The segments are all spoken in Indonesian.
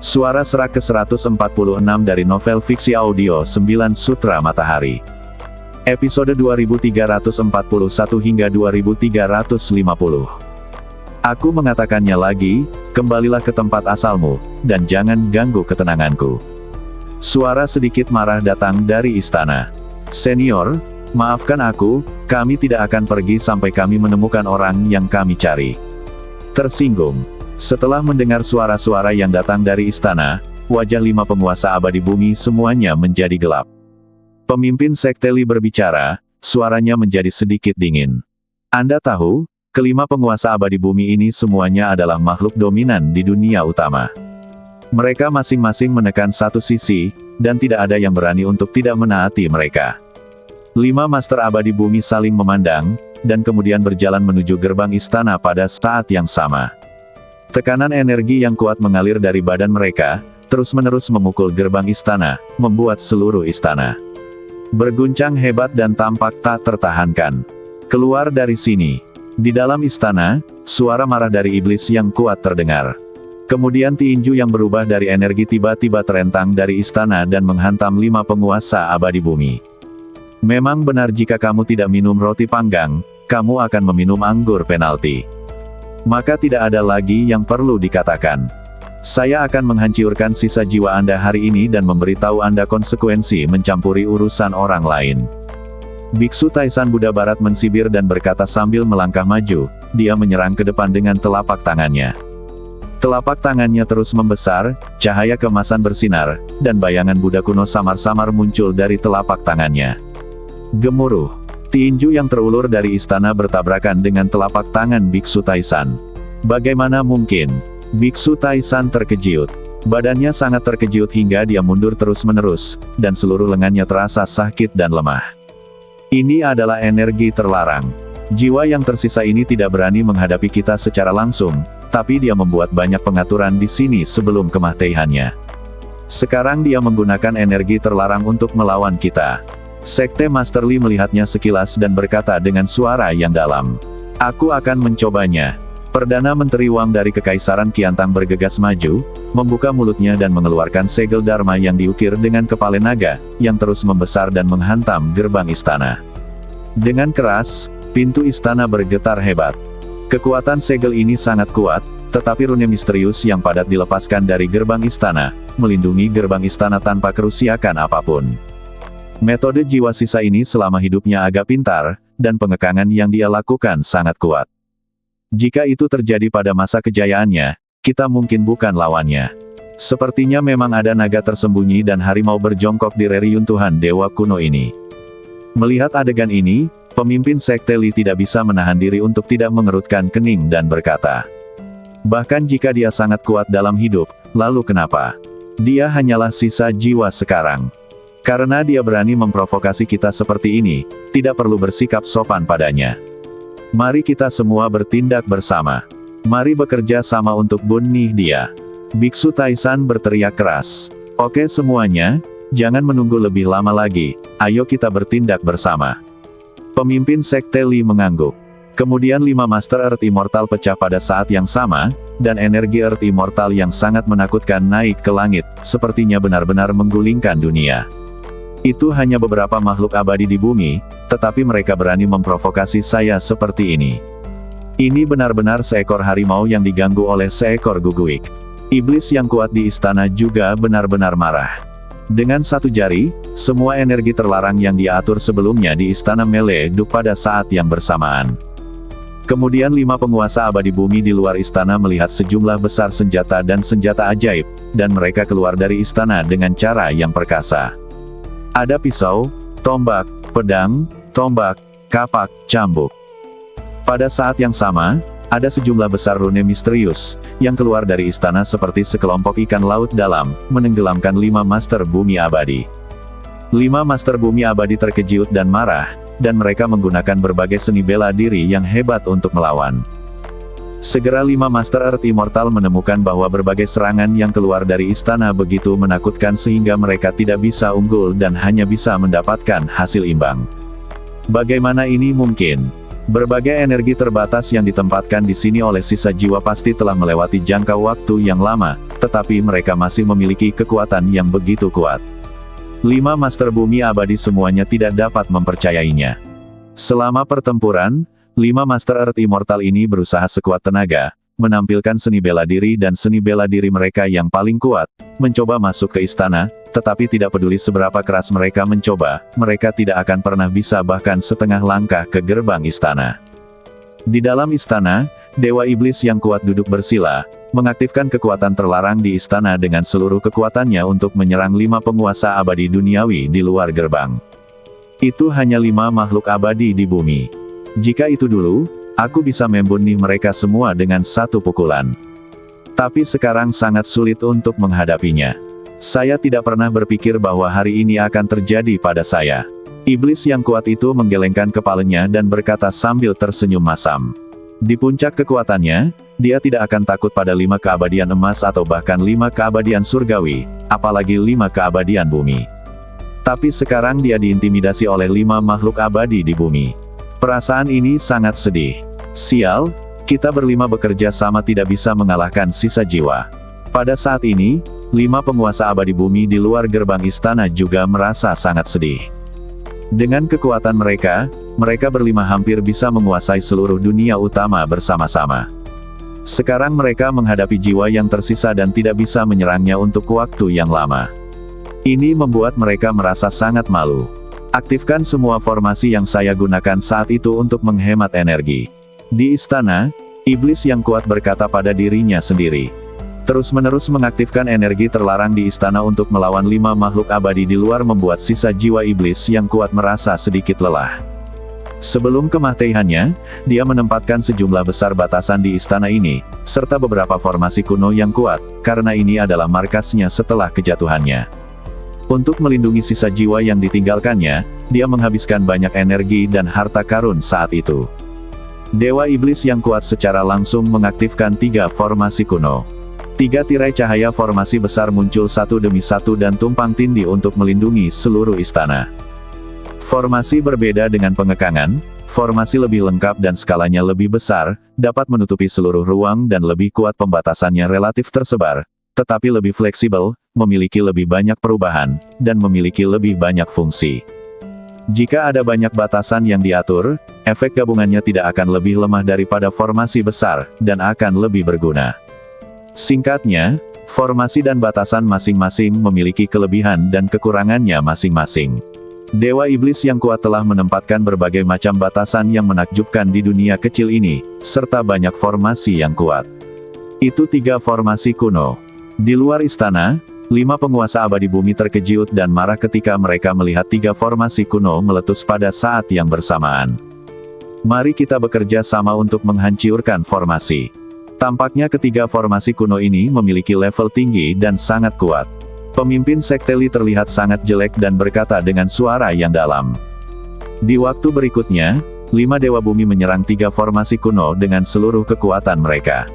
Suara serak ke-146 dari novel fiksi audio 9 Sutra Matahari. Episode 2341 hingga 2350. Aku mengatakannya lagi, kembalilah ke tempat asalmu, dan jangan ganggu ketenanganku. Suara sedikit marah datang dari istana. Senior, maafkan aku, kami tidak akan pergi sampai kami menemukan orang yang kami cari. Tersinggung. Setelah mendengar suara-suara yang datang dari istana, wajah 5 penguasa abadi bumi semuanya menjadi gelap. Pemimpin sekte Li berbicara, suaranya menjadi sedikit dingin. Anda tahu, kelima penguasa abadi bumi ini semuanya adalah makhluk dominan di dunia utama. Mereka masing-masing menekan satu sisi, dan tidak ada yang berani untuk tidak menaati mereka. 5 master abadi bumi saling memandang, dan kemudian berjalan menuju gerbang istana pada saat yang sama. Tekanan energi yang kuat mengalir dari badan mereka, terus-menerus memukul gerbang istana, membuat seluruh istana berguncang hebat dan tampak tak tertahankan. Keluar dari sini. Di dalam istana, suara marah dari iblis yang kuat terdengar. Kemudian tinju yang berubah dari energi tiba-tiba terentang dari istana dan menghantam 5 penguasa abadi bumi. Memang benar jika kamu tidak minum roti panggang, kamu akan meminum anggur penalti. Maka tidak ada lagi yang perlu dikatakan. Saya akan menghancurkan sisa jiwa Anda hari ini dan memberitahu Anda konsekuensi mencampuri urusan orang lain. Biksu Taisan Buddha Barat mensibir dan berkata sambil melangkah maju, dia menyerang ke depan dengan telapak tangannya. Telapak tangannya terus membesar, cahaya keemasan bersinar, dan bayangan Buddha kuno samar-samar muncul dari telapak tangannya. Gemuruh. Tinju yang terulur dari istana bertabrakan dengan telapak tangan Biksu Taisan. Bagaimana mungkin? Biksu Taisan terkejut. Badannya sangat terkejut hingga dia mundur terus-menerus, dan seluruh lengannya terasa sakit dan lemah. Ini adalah energi terlarang. Jiwa yang tersisa ini tidak berani menghadapi kita secara langsung, tapi dia membuat banyak pengaturan di sini sebelum kematiannya. Sekarang dia menggunakan energi terlarang untuk melawan kita. Sekte Master Li melihatnya sekilas dan berkata dengan suara yang dalam. Aku akan mencobanya. Perdana Menteri Wang dari Kekaisaran Qiantang bergegas maju, membuka mulutnya dan mengeluarkan segel Dharma yang diukir dengan kepala naga, yang terus membesar dan menghantam gerbang istana. Dengan keras, pintu istana bergetar hebat. Kekuatan segel ini sangat kuat, tetapi rune misterius yang padat dilepaskan dari gerbang istana, melindungi gerbang istana tanpa kerusakan apapun. Metode jiwa sisa ini selama hidupnya agak pintar, dan pengekangan yang dia lakukan sangat kuat. Jika itu terjadi pada masa kejayaannya, kita mungkin bukan lawannya. Sepertinya memang ada naga tersembunyi dan harimau berjongkok di reruntuhan dewa kuno ini. Melihat adegan ini, pemimpin sekte Li tidak bisa menahan diri untuk tidak mengerutkan kening dan berkata. Bahkan jika dia sangat kuat dalam hidup, lalu kenapa? Dia hanyalah sisa jiwa sekarang. Karena dia berani memprovokasi kita seperti ini, tidak perlu bersikap sopan padanya. Mari kita semua bertindak bersama. Mari bekerja sama untuk bunuh dia. Biksu Taisan berteriak keras. Oke semuanya, jangan menunggu lebih lama lagi, ayo kita bertindak bersama. Pemimpin sekte Li mengangguk. Kemudian 5 Master Earth Immortal pecah pada saat yang sama, dan energi Earth Immortal yang sangat menakutkan naik ke langit, sepertinya benar-benar menggulingkan dunia. Itu hanya beberapa makhluk abadi di bumi, tetapi mereka berani memprovokasi saya seperti ini. Ini benar-benar seekor harimau yang diganggu oleh seekor guguik. Iblis yang kuat di istana juga benar-benar marah. Dengan satu jari, semua energi terlarang yang dia atur sebelumnya di istana meleduk pada saat yang bersamaan. Kemudian 5 penguasa abadi bumi di luar istana melihat sejumlah besar senjata dan senjata ajaib, dan mereka keluar dari istana dengan cara yang perkasa. Ada pisau, tombak, pedang, tombak, kapak, cambuk. Pada saat yang sama, ada sejumlah besar rune misterius, yang keluar dari istana seperti sekelompok ikan laut dalam, menenggelamkan 5 master bumi abadi. 5 master bumi abadi terkejut dan marah, dan mereka menggunakan berbagai seni bela diri yang hebat untuk melawan. Segera 5 Master Earth Immortal menemukan bahwa berbagai serangan yang keluar dari istana begitu menakutkan sehingga mereka tidak bisa unggul dan hanya bisa mendapatkan hasil imbang. Bagaimana ini mungkin? Berbagai energi terbatas yang ditempatkan di sini oleh sisa jiwa pasti telah melewati jangka waktu yang lama, tetapi mereka masih memiliki kekuatan yang begitu kuat. 5 Master Bumi Abadi semuanya tidak dapat mempercayainya. Selama pertempuran, 5 Master Earth Immortal ini berusaha sekuat tenaga, menampilkan seni bela diri dan seni bela diri mereka yang paling kuat, mencoba masuk ke istana, tetapi tidak peduli seberapa keras mereka mencoba, mereka tidak akan pernah bisa bahkan setengah langkah ke gerbang istana. Di dalam istana, Dewa Iblis yang kuat duduk bersila, mengaktifkan kekuatan terlarang di istana dengan seluruh kekuatannya untuk menyerang 5 penguasa abadi duniawi di luar gerbang. Itu hanya 5 makhluk abadi di bumi. Jika itu dulu, aku bisa membunuh mereka semua dengan satu pukulan. Tapi sekarang sangat sulit untuk menghadapinya. Saya tidak pernah berpikir bahwa hari ini akan terjadi pada saya. Iblis yang kuat itu menggelengkan kepalanya dan berkata sambil tersenyum masam. Di puncak kekuatannya, dia tidak akan takut pada 5 keabadian emas atau bahkan 5 keabadian surgawi, apalagi 5 keabadian bumi. Tapi sekarang dia diintimidasi oleh 5 makhluk abadi di bumi. Perasaan ini sangat sedih. Sial, kita berlima bekerja sama tidak bisa mengalahkan sisa jiwa. Pada saat ini, 5 penguasa abadi bumi di luar gerbang istana juga merasa sangat sedih. Dengan kekuatan mereka, mereka berlima hampir bisa menguasai seluruh dunia utama bersama-sama. Sekarang mereka menghadapi jiwa yang tersisa dan tidak bisa menyerangnya untuk waktu yang lama. Ini membuat mereka merasa sangat malu. Aktifkan semua formasi yang saya gunakan saat itu untuk menghemat energi. Di istana, iblis yang kuat berkata pada dirinya sendiri. Terus-menerus mengaktifkan energi terlarang di istana untuk melawan 5 makhluk abadi di luar membuat sisa jiwa iblis yang kuat merasa sedikit lelah. Sebelum kematiannya, dia menempatkan sejumlah besar batasan di istana ini, serta beberapa formasi kuno yang kuat, karena ini adalah markasnya setelah kejatuhannya. Untuk melindungi sisa jiwa yang ditinggalkannya, dia menghabiskan banyak energi dan harta karun saat itu. Dewa Iblis yang kuat secara langsung mengaktifkan 3 formasi kuno. 3 tirai cahaya formasi besar muncul satu demi satu dan tumpang tindih untuk melindungi seluruh istana. Formasi berbeda dengan pengekangan, formasi lebih lengkap dan skalanya lebih besar, dapat menutupi seluruh ruang dan lebih kuat pembatasannya relatif tersebar, tetapi lebih fleksibel, memiliki lebih banyak perubahan, dan memiliki lebih banyak fungsi. Jika ada banyak batasan yang diatur, efek gabungannya tidak akan lebih lemah daripada formasi besar, dan akan lebih berguna. Singkatnya, formasi dan batasan masing-masing memiliki kelebihan dan kekurangannya masing-masing. Dewa Iblis yang kuat telah menempatkan berbagai macam batasan yang menakjubkan di dunia kecil ini, serta banyak formasi yang kuat. Itu 3 formasi kuno. Di luar istana, 5 penguasa abadi bumi terkejut dan marah ketika mereka melihat 3 formasi kuno meletus pada saat yang bersamaan. Mari kita bekerja sama untuk menghancurkan formasi. Tampaknya ketiga formasi kuno ini memiliki level tinggi dan sangat kuat. Pemimpin sekte Li terlihat sangat jelek dan berkata dengan suara yang dalam. Di waktu berikutnya, 5 dewa bumi menyerang 3 formasi kuno dengan seluruh kekuatan mereka.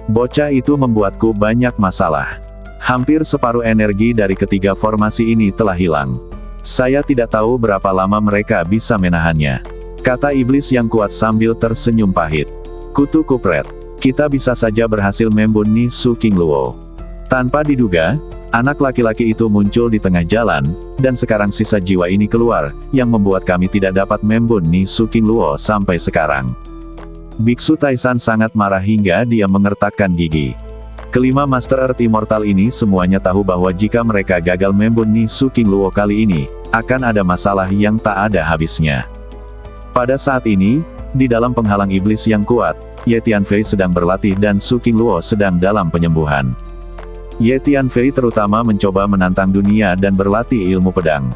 Bocah itu membuatku banyak masalah. Hampir separuh energi dari ketiga formasi ini telah hilang. Saya tidak tahu berapa lama mereka bisa menahannya, kata iblis yang kuat sambil tersenyum pahit. Kutu kupret. Kita bisa saja berhasil membunuh Su King Luo. Tanpa diduga, anak laki-laki itu muncul di tengah jalan, dan sekarang sisa jiwa ini keluar, yang membuat kami tidak dapat membunuh Su King Luo sampai sekarang. Biksu Taisan sangat marah hingga dia mengertakkan gigi. Kelima Master Earth Immortal ini semuanya tahu bahwa jika mereka gagal membunuh Su King Luo kali ini, akan ada masalah yang tak ada habisnya. Pada saat ini, di dalam penghalang iblis yang kuat, Ye Tianfei sedang berlatih dan Su King Luo sedang dalam penyembuhan. Ye Tianfei terutama mencoba menantang dunia dan berlatih ilmu pedang.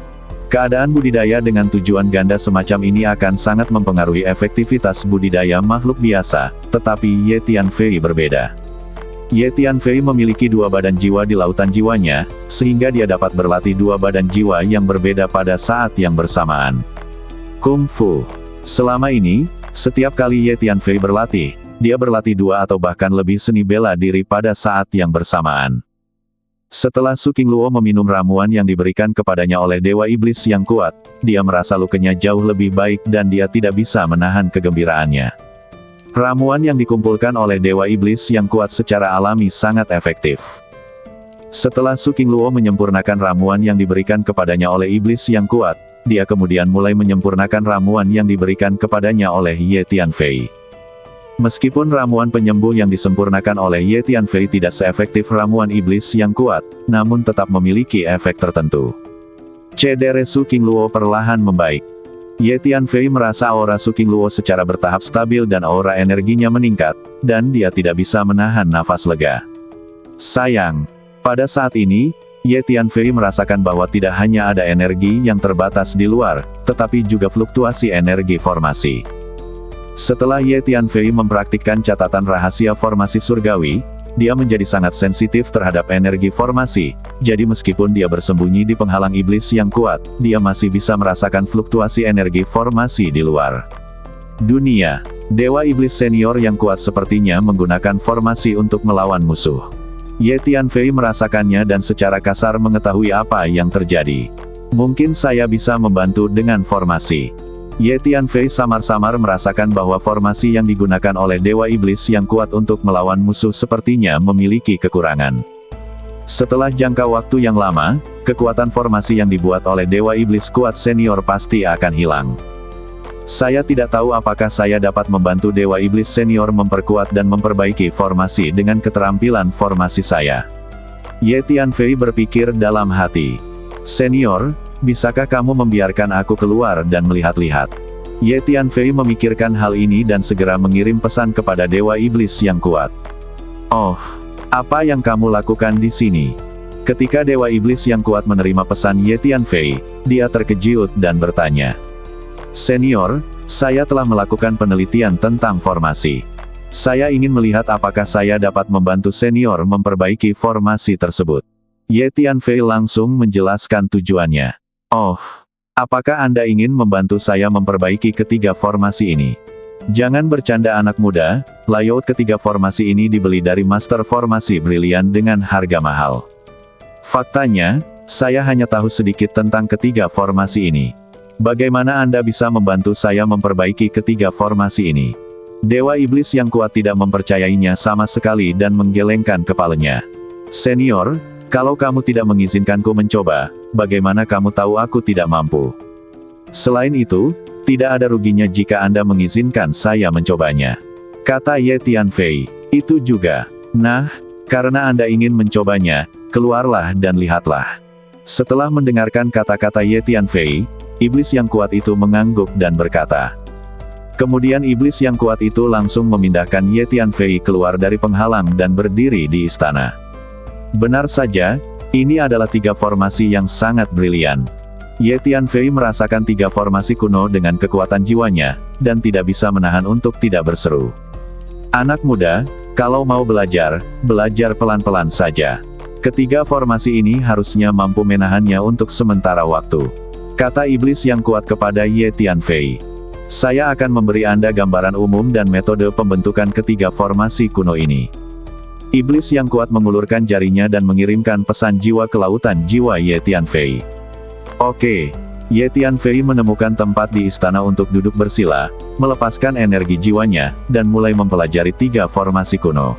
Keadaan budidaya dengan tujuan ganda semacam ini akan sangat mempengaruhi efektivitas budidaya makhluk biasa, tetapi Ye Tianfei berbeda. Ye Tianfei memiliki 2 badan jiwa di lautan jiwanya, sehingga dia dapat berlatih 2 badan jiwa yang berbeda pada saat yang bersamaan. Kung Fu. Selama ini, setiap kali Ye Tianfei berlatih, dia berlatih 2 atau bahkan lebih seni bela diri pada saat yang bersamaan. Setelah Su Qingluo meminum ramuan yang diberikan kepadanya oleh Dewa Iblis yang kuat, dia merasa lukanya jauh lebih baik dan dia tidak bisa menahan kegembiraannya. Ramuan yang dikumpulkan oleh Dewa Iblis yang kuat secara alami sangat efektif. Setelah Su Qingluo menyempurnakan ramuan yang diberikan kepadanya oleh Iblis yang kuat, dia kemudian mulai menyempurnakan ramuan yang diberikan kepadanya oleh Ye Tianfei. Meskipun ramuan penyembuh yang disempurnakan oleh Ye Tianfei tidak seefektif ramuan iblis yang kuat, namun tetap memiliki efek tertentu. Cedera Su Qingluo perlahan membaik. Ye Tianfei merasa aura Su Qingluo secara bertahap stabil dan aura energinya meningkat, dan dia tidak bisa menahan nafas lega. Sayang, pada saat ini, Ye Tianfei merasakan bahwa tidak hanya ada energi yang terbatas di luar, tetapi juga fluktuasi energi formasi. Setelah Ye Tianfei mempraktikkan catatan rahasia formasi surgawi, dia menjadi sangat sensitif terhadap energi formasi, jadi meskipun dia bersembunyi di penghalang iblis yang kuat, dia masih bisa merasakan fluktuasi energi formasi di luar dunia. Dewa Iblis senior yang kuat sepertinya menggunakan formasi untuk melawan musuh. Ye Tianfei merasakannya dan secara kasar mengetahui apa yang terjadi. Mungkin saya bisa membantu dengan formasi. Ye Tianfei samar-samar merasakan bahwa formasi yang digunakan oleh Dewa Iblis yang kuat untuk melawan musuh sepertinya memiliki kekurangan. Setelah jangka waktu yang lama, kekuatan formasi yang dibuat oleh Dewa Iblis kuat senior pasti akan hilang. Saya tidak tahu apakah saya dapat membantu Dewa Iblis senior memperkuat dan memperbaiki formasi dengan keterampilan formasi saya. Ye Tianfei berpikir dalam hati. Senior, bisakah kamu membiarkan aku keluar dan melihat-lihat? Ye Tianfei memikirkan hal ini dan segera mengirim pesan kepada Dewa Iblis yang kuat. Oh, apa yang kamu lakukan di sini? Ketika Dewa Iblis yang kuat menerima pesan Ye Tianfei, dia terkejut dan bertanya. Senior, saya telah melakukan penelitian tentang formasi. Saya ingin melihat apakah saya dapat membantu senior memperbaiki formasi tersebut. Ye Tianfei langsung menjelaskan tujuannya. Oh, apakah Anda ingin membantu saya memperbaiki ketiga formasi ini? Jangan bercanda anak muda, layout ketiga formasi ini dibeli dari Master Formasi Brilian dengan harga mahal. Faktanya, saya hanya tahu sedikit tentang ketiga formasi ini. Bagaimana Anda bisa membantu saya memperbaiki ketiga formasi ini? Dewa Iblis yang kuat tidak mempercayainya sama sekali dan menggelengkan kepalanya. Senior, kalau kamu tidak mengizinkanku mencoba, bagaimana kamu tahu aku tidak mampu? Selain itu, tidak ada ruginya jika Anda mengizinkan saya mencobanya. Kata Ye Tianfei, itu juga. Nah, karena Anda ingin mencobanya, keluarlah dan lihatlah. Setelah mendengarkan kata-kata Ye Tianfei, iblis yang kuat itu mengangguk dan berkata. Kemudian iblis yang kuat itu langsung memindahkan Ye Tianfei keluar dari penghalang dan berdiri di istana. Benar saja, ini adalah tiga formasi yang sangat brilian. Ye Tianfei merasakan tiga formasi kuno dengan kekuatan jiwanya, dan tidak bisa menahan untuk tidak berseru. Anak muda, kalau mau belajar, belajar pelan-pelan saja. Ketiga formasi ini harusnya mampu menahannya untuk sementara waktu. Kata iblis yang kuat kepada Ye Tianfei. Saya akan memberi Anda gambaran umum dan metode pembentukan ketiga formasi kuno ini. Iblis yang kuat mengulurkan jarinya dan mengirimkan pesan jiwa ke lautan jiwa Ye Tianfei. Oke. Ye Tianfei menemukan tempat di istana untuk duduk bersila, melepaskan energi jiwanya, dan mulai mempelajari tiga formasi kuno.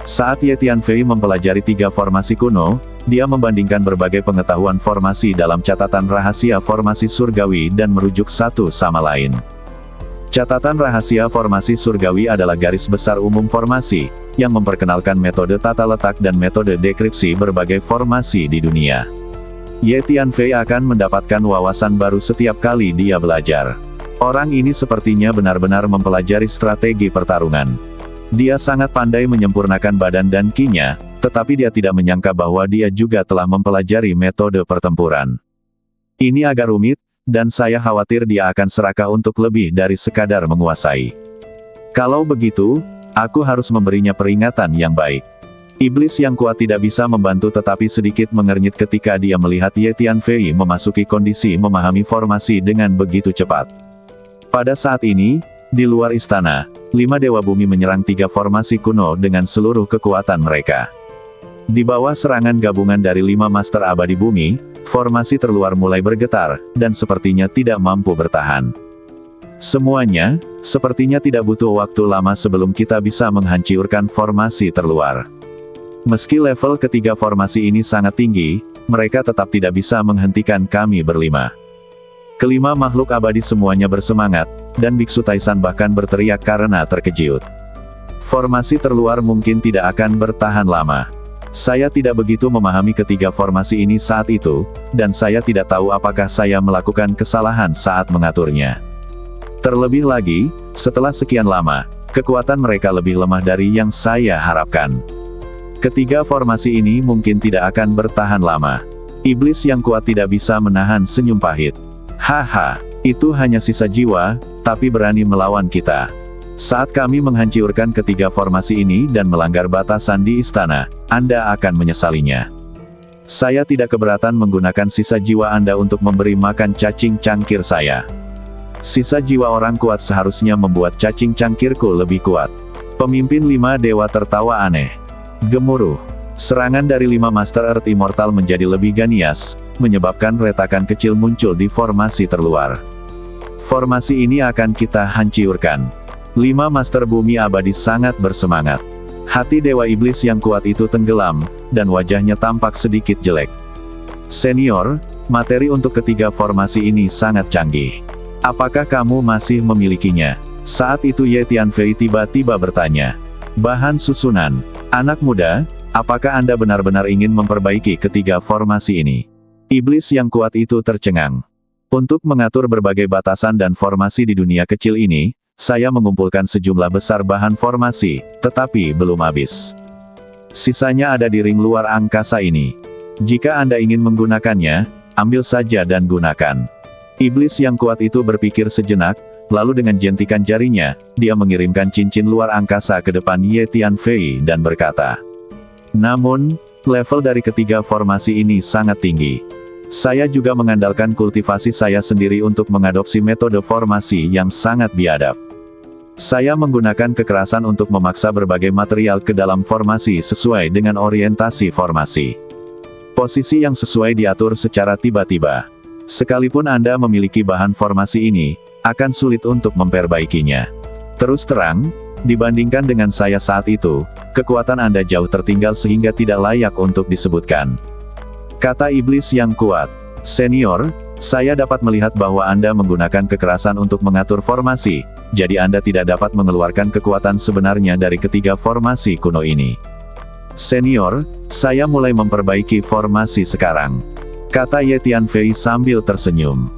Saat Ye Tianfei mempelajari tiga formasi kuno, dia membandingkan berbagai pengetahuan formasi dalam catatan rahasia formasi surgawi dan merujuk satu sama lain. Catatan rahasia formasi surgawi adalah garis besar umum formasi, yang memperkenalkan metode tata letak dan metode dekripsi berbagai formasi di dunia. Ye Tianfei akan mendapatkan wawasan baru setiap kali dia belajar. Orang ini sepertinya benar-benar mempelajari strategi pertarungan. Dia sangat pandai menyempurnakan badan dan ki-nya, tetapi dia tidak menyangka bahwa dia juga telah mempelajari metode pertempuran. Ini agak rumit, dan saya khawatir dia akan serakah untuk lebih dari sekadar menguasai. Kalau begitu, aku harus memberinya peringatan yang baik. Iblis yang kuat tidak bisa membantu tetapi sedikit mengernyit ketika dia melihat Ye Tianfei memasuki kondisi memahami formasi dengan begitu cepat. Pada saat ini, di luar istana, 5 Dewa Bumi menyerang 3 formasi kuno dengan seluruh kekuatan mereka. Di bawah serangan gabungan dari 5 Master Abadi Bumi, formasi terluar mulai bergetar, dan sepertinya tidak mampu bertahan. Semuanya, sepertinya tidak butuh waktu lama sebelum kita bisa menghancurkan formasi terluar. Meski level ketiga formasi ini sangat tinggi, mereka tetap tidak bisa menghentikan kami berlima. Kelima makhluk abadi semuanya bersemangat, dan Biksu Taisan bahkan berteriak karena terkejut. Formasi terluar mungkin tidak akan bertahan lama. Saya tidak begitu memahami ketiga formasi ini saat itu, dan saya tidak tahu apakah saya melakukan kesalahan saat mengaturnya. Terlebih lagi, setelah sekian lama, kekuatan mereka lebih lemah dari yang saya harapkan. Ketiga formasi ini mungkin tidak akan bertahan lama. Iblis yang kuat tidak bisa menahan senyum pahit. Haha, itu hanya sisa jiwa, tapi berani melawan kita. Saat kami menghancurkan ketiga formasi ini dan melanggar batasan di istana, Anda akan menyesalinya. Saya tidak keberatan menggunakan sisa jiwa Anda untuk memberi makan cacing cangkir saya. Sisa jiwa orang kuat seharusnya membuat cacing cangkirku lebih kuat. Pemimpin 5 dewa tertawa aneh. Gemuruh. Serangan dari 5 Master Earth Immortal menjadi lebih ganias, menyebabkan retakan kecil muncul di formasi terluar. Formasi ini akan kita hancurkan. 5 Master Bumi Abadi sangat bersemangat. Hati Dewa Iblis yang kuat itu tenggelam, dan wajahnya tampak sedikit jelek. Senior, materi untuk ketiga formasi ini sangat canggih. Apakah kamu masih memilikinya? Saat itu Ye Tianfei tiba-tiba bertanya. Bahan susunan. Anak muda, apakah Anda benar-benar ingin memperbaiki ketiga formasi ini? Iblis yang kuat itu tercengang. Untuk mengatur berbagai batasan dan formasi di dunia kecil ini, saya mengumpulkan sejumlah besar bahan formasi, tetapi belum habis. Sisanya ada di ring luar angkasa ini. Jika Anda ingin menggunakannya, ambil saja dan gunakan. Iblis yang kuat itu berpikir sejenak, lalu dengan jentikan jarinya, dia mengirimkan cincin luar angkasa ke depan Ye Tianfei dan berkata, namun, level dari ketiga formasi ini sangat tinggi. Saya juga mengandalkan kultivasi saya sendiri untuk mengadopsi metode formasi yang sangat biadab. Saya menggunakan kekerasan untuk memaksa berbagai material ke dalam formasi sesuai dengan orientasi formasi. Posisi yang sesuai diatur secara tiba-tiba. Sekalipun Anda memiliki bahan formasi ini, akan sulit untuk memperbaikinya. Terus terang, dibandingkan dengan saya saat itu, kekuatan Anda jauh tertinggal sehingga tidak layak untuk disebutkan. Kata iblis yang kuat, senior, saya dapat melihat bahwa Anda menggunakan kekerasan untuk mengatur formasi, jadi Anda tidak dapat mengeluarkan kekuatan sebenarnya dari ketiga formasi kuno ini. Senior, saya mulai memperbaiki formasi sekarang. Kata Ye Tianfei sambil tersenyum.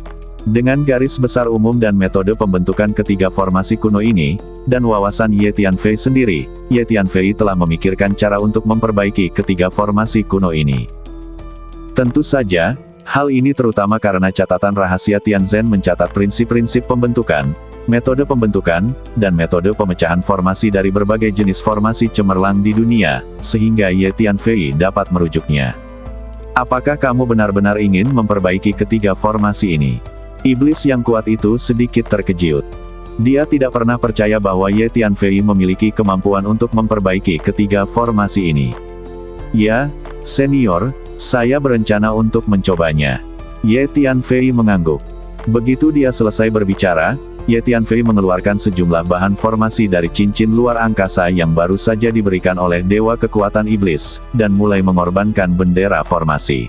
Dengan garis besar umum dan metode pembentukan ketiga formasi kuno ini, dan wawasan Ye Tianfei sendiri, Ye Tianfei telah memikirkan cara untuk memperbaiki ketiga formasi kuno ini. Tentu saja, hal ini terutama karena catatan rahasia Tianzhen mencatat prinsip-prinsip pembentukan, metode pembentukan, dan metode pemecahan formasi dari berbagai jenis formasi cemerlang di dunia, sehingga Ye Tianfei dapat merujuknya. Apakah kamu benar-benar ingin memperbaiki ketiga formasi ini? Iblis yang kuat itu sedikit terkejut. Dia tidak pernah percaya bahwa Ye Tianfei memiliki kemampuan untuk memperbaiki ketiga formasi ini. Ya, senior, saya berencana untuk mencobanya. Ye Tianfei mengangguk. Begitu dia selesai berbicara, Ye Tianfei mengeluarkan sejumlah bahan formasi dari cincin luar angkasa yang baru saja diberikan oleh Dewa Kekuatan Iblis, dan mulai mengorbankan bendera formasi.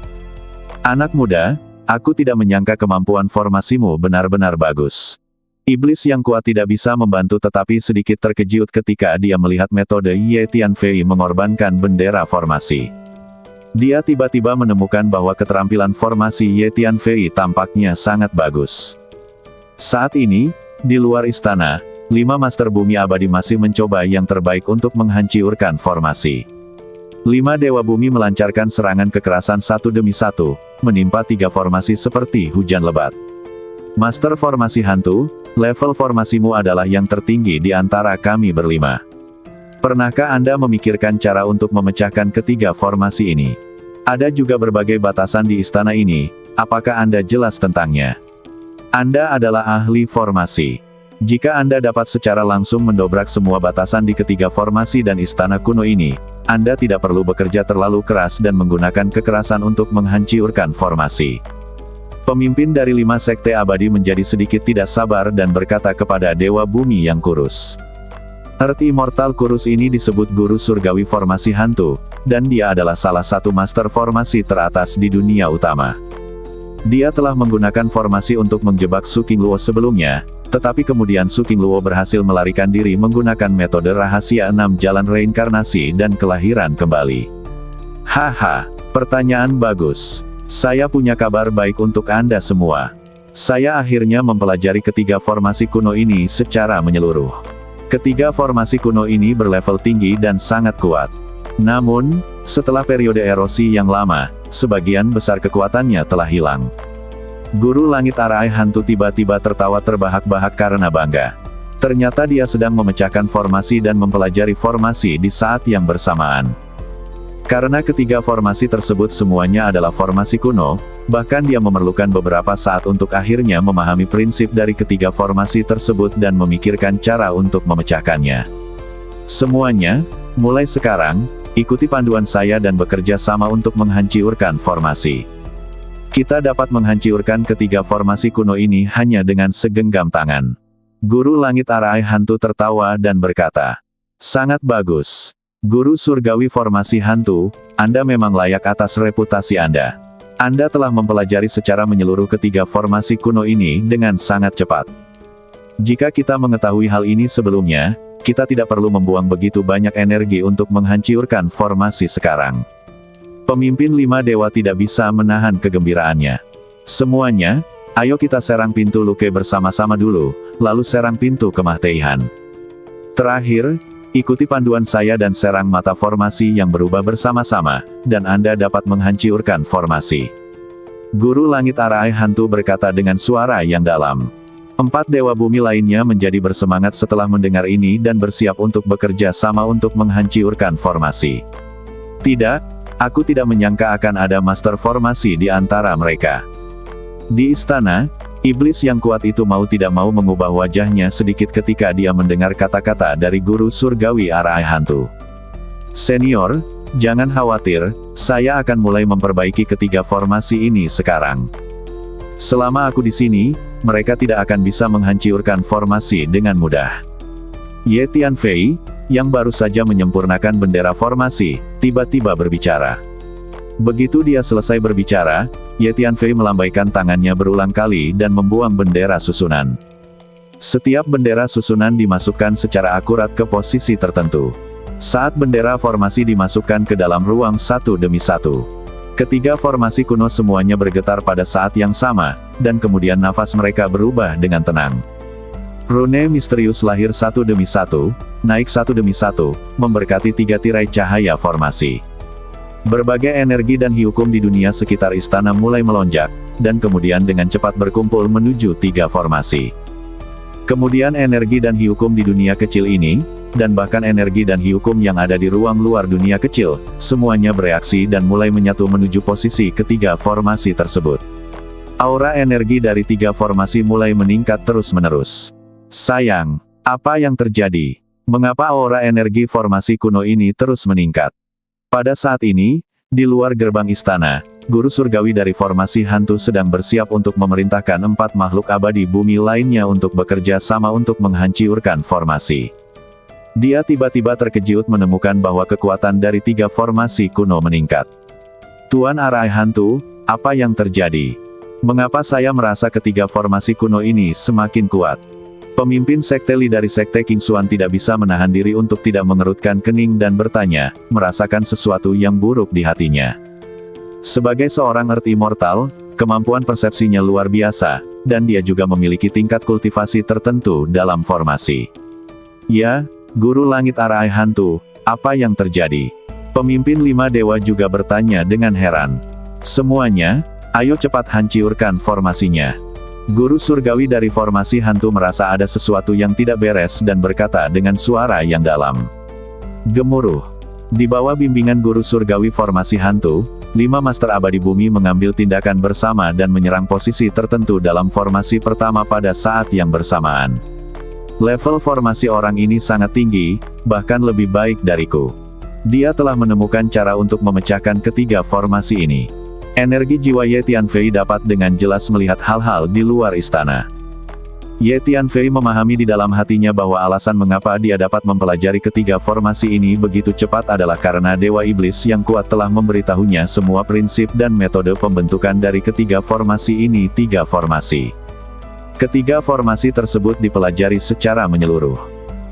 Anak muda, aku tidak menyangka kemampuan formasimu benar-benar bagus. Iblis yang kuat tidak bisa membantu tetapi sedikit terkejut ketika dia melihat metode Ye Tianfei mengorbankan bendera formasi. Dia tiba-tiba menemukan bahwa keterampilan formasi Ye Tianfei tampaknya sangat bagus. Saat ini, di luar istana, 5 Master Bumi Abadi masih mencoba yang terbaik untuk menghancurkan formasi. 5 Dewa Bumi melancarkan serangan kekerasan satu demi satu, menimpa 3 formasi seperti hujan lebat. Master Formasi Hantu, level formasimu adalah yang tertinggi di antara kami berlima. Pernahkah Anda memikirkan cara untuk memecahkan ketiga formasi ini? Ada juga berbagai batasan di istana ini, apakah Anda jelas tentangnya? Anda adalah ahli formasi. Jika Anda dapat secara langsung mendobrak semua batasan di ketiga formasi dan istana kuno ini, Anda tidak perlu bekerja terlalu keras dan menggunakan kekerasan untuk menghancurkan formasi. Pemimpin dari 5 sekte abadi menjadi sedikit tidak sabar dan berkata kepada Dewa Bumi yang kurus. Earth Immortal kurus ini disebut Guru Surgawi Formasi Hantu, dan dia adalah salah satu master formasi teratas di dunia utama. Dia telah menggunakan formasi untuk menjebak Su Qingluo sebelumnya, tetapi kemudian Su Qingluo berhasil melarikan diri menggunakan metode rahasia 6 jalan reinkarnasi dan kelahiran kembali. Haha, pertanyaan bagus. Saya punya kabar baik untuk Anda semua. Saya akhirnya mempelajari ketiga formasi kuno ini secara menyeluruh. Ketiga formasi kuno ini berlevel tinggi dan sangat kuat. Namun, setelah periode erosi yang lama, sebagian besar kekuatannya telah hilang. Guru Langit Arai Hantu tiba-tiba tertawa terbahak-bahak karena bangga. Ternyata dia sedang memecahkan formasi dan mempelajari formasi di saat yang bersamaan. Karena ketiga formasi tersebut semuanya adalah formasi kuno, bahkan dia memerlukan beberapa saat untuk akhirnya memahami prinsip dari ketiga formasi tersebut dan memikirkan cara untuk memecahkannya. Semuanya, mulai sekarang, ikuti panduan saya dan bekerja sama untuk menghancurkan formasi. Kita dapat menghancurkan ketiga formasi kuno ini hanya dengan segenggam tangan. Guru Langit Arai Hantu tertawa dan berkata, "Sangat bagus. Guru Surgawi Formasi Hantu, Anda memang layak atas reputasi Anda. Anda telah mempelajari secara menyeluruh ketiga formasi kuno ini dengan sangat cepat. Jika kita mengetahui hal ini sebelumnya, kita tidak perlu membuang begitu banyak energi untuk menghancurkan formasi sekarang." Pemimpin 5 dewa tidak bisa menahan kegembiraannya. Semuanya, ayo kita serang pintu Luke bersama-sama dulu, lalu serang pintu Kemah Teihan. Terakhir, ikuti panduan saya dan serang mata formasi yang berubah bersama-sama, dan Anda dapat menghancurkan formasi. Guru Langit Arai Hantu berkata dengan suara yang dalam. 4 dewa bumi lainnya menjadi bersemangat setelah mendengar ini dan bersiap untuk bekerja sama untuk menghancurkan formasi. Tidak. Aku tidak menyangka akan ada master formasi di antara mereka. Di istana, iblis yang kuat itu mau tidak mau mengubah wajahnya sedikit ketika dia mendengar kata-kata dari Guru Surgawi Arai Hantu. Senior, jangan khawatir, saya akan mulai memperbaiki ketiga formasi ini sekarang. Selama aku di sini, mereka tidak akan bisa menghancurkan formasi dengan mudah. Ye Tianfei, yang baru saja menyempurnakan bendera formasi, tiba-tiba berbicara. Begitu dia selesai berbicara, Ye Tianfei melambaikan tangannya berulang kali dan membuang bendera susunan. Setiap bendera susunan dimasukkan secara akurat ke posisi tertentu. Saat bendera formasi dimasukkan ke dalam ruang satu demi satu, ketiga formasi kuno semuanya bergetar pada saat yang sama, dan kemudian nafas mereka berubah dengan tenang. Rune misterius lahir satu demi satu, naik satu demi satu, memberkati 3 tirai cahaya formasi. Berbagai energi dan hiukum di dunia sekitar istana mulai melonjak, dan kemudian dengan cepat berkumpul menuju 3 formasi. Kemudian energi dan hiukum di dunia kecil ini, dan bahkan energi dan hiukum yang ada di ruang luar dunia kecil, semuanya bereaksi dan mulai menyatu menuju posisi ketiga formasi tersebut. Aura energi dari 3 formasi mulai meningkat terus-menerus. Sayang, apa yang terjadi? Mengapa aura energi formasi kuno ini terus meningkat? Pada saat ini, di luar gerbang istana, Guru Surgawi dari Formasi Hantu sedang bersiap untuk memerintahkan 4 makhluk abadi bumi lainnya untuk bekerja sama untuk menghancurkan formasi. Dia tiba-tiba terkejut menemukan bahwa kekuatan dari 3 formasi kuno meningkat. Tuan Arai Hantu, apa yang terjadi? Mengapa saya merasa ketiga formasi kuno ini semakin kuat? Pemimpin sekte Li dari sekte King Xuan tidak bisa menahan diri untuk tidak mengerutkan kening dan bertanya, merasakan sesuatu yang buruk di hatinya. Sebagai seorang Earth Immortal, kemampuan persepsinya luar biasa, dan dia juga memiliki tingkat kultivasi tertentu dalam formasi. Ya, Guru Langit Arai Hantu, apa yang terjadi? Pemimpin 5 dewa juga bertanya dengan heran. Semuanya, ayo cepat hancurkan formasinya. Guru Surgawi dari Formasi Hantu merasa ada sesuatu yang tidak beres dan berkata dengan suara yang dalam. Gemuruh. Di bawah bimbingan Guru Surgawi Formasi Hantu, 5 Master Abadi Bumi mengambil tindakan bersama dan menyerang posisi tertentu dalam formasi pertama pada saat yang bersamaan. Level formasi orang ini sangat tinggi, bahkan lebih baik dariku. Dia telah menemukan cara untuk memecahkan ketiga formasi ini. Energi jiwa Ye Tianfei dapat dengan jelas melihat hal-hal di luar istana. Ye Tianfei memahami di dalam hatinya bahwa alasan mengapa dia dapat mempelajari ketiga formasi ini begitu cepat adalah karena Dewa Iblis yang kuat telah memberitahunya semua prinsip dan metode pembentukan dari ketiga formasi ini. Tiga formasi. Ketiga formasi tersebut dipelajari secara menyeluruh.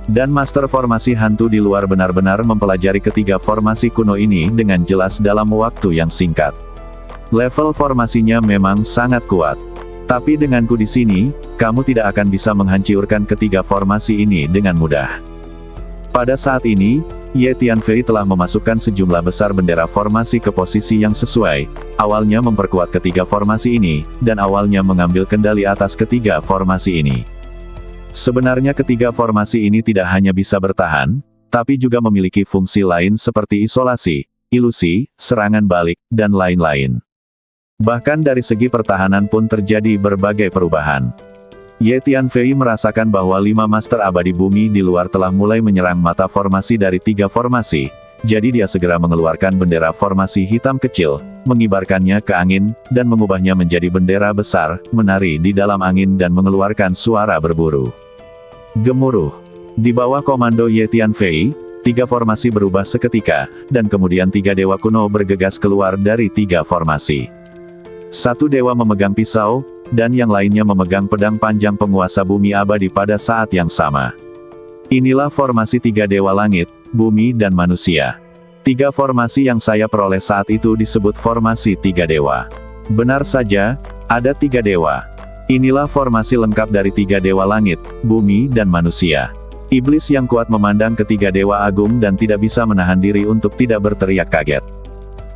Dan Master Formasi Hantu di luar benar-benar mempelajari ketiga formasi kuno ini dengan jelas dalam waktu yang singkat. Level formasinya memang sangat kuat. Tapi denganku di sini, kamu tidak akan bisa menghancurkan ketiga formasi ini dengan mudah. Pada saat ini, Ye Tianfei telah memasukkan sejumlah besar bendera formasi ke posisi yang sesuai, awalnya memperkuat ketiga formasi ini, dan awalnya mengambil kendali atas ketiga formasi ini. Sebenarnya ketiga formasi ini tidak hanya bisa bertahan, tapi juga memiliki fungsi lain seperti isolasi, ilusi, serangan balik, dan lain-lain. Bahkan dari segi pertahanan pun terjadi berbagai perubahan. Ye Tianfei merasakan bahwa 5 Master Abadi Bumi di luar telah mulai menyerang mata formasi dari 3 formasi, jadi dia segera mengeluarkan bendera formasi hitam kecil, mengibarkannya ke angin, dan mengubahnya menjadi bendera besar, menari di dalam angin dan mengeluarkan suara berburu. Gemuruh. Di bawah komando Ye Tianfei, 3 formasi berubah seketika, dan kemudian 3 dewa kuno bergegas keluar dari 3 formasi. Satu dewa memegang pisau, dan yang lainnya memegang pedang panjang penguasa bumi abadi pada saat yang sama. Inilah formasi 3 dewa langit, bumi dan manusia. 3 formasi yang saya peroleh saat itu disebut formasi 3 dewa. Benar saja, ada 3 dewa. Inilah formasi lengkap dari 3 dewa langit, bumi dan manusia. Iblis yang kuat memandang ketiga dewa agung dan tidak bisa menahan diri untuk tidak berteriak kaget.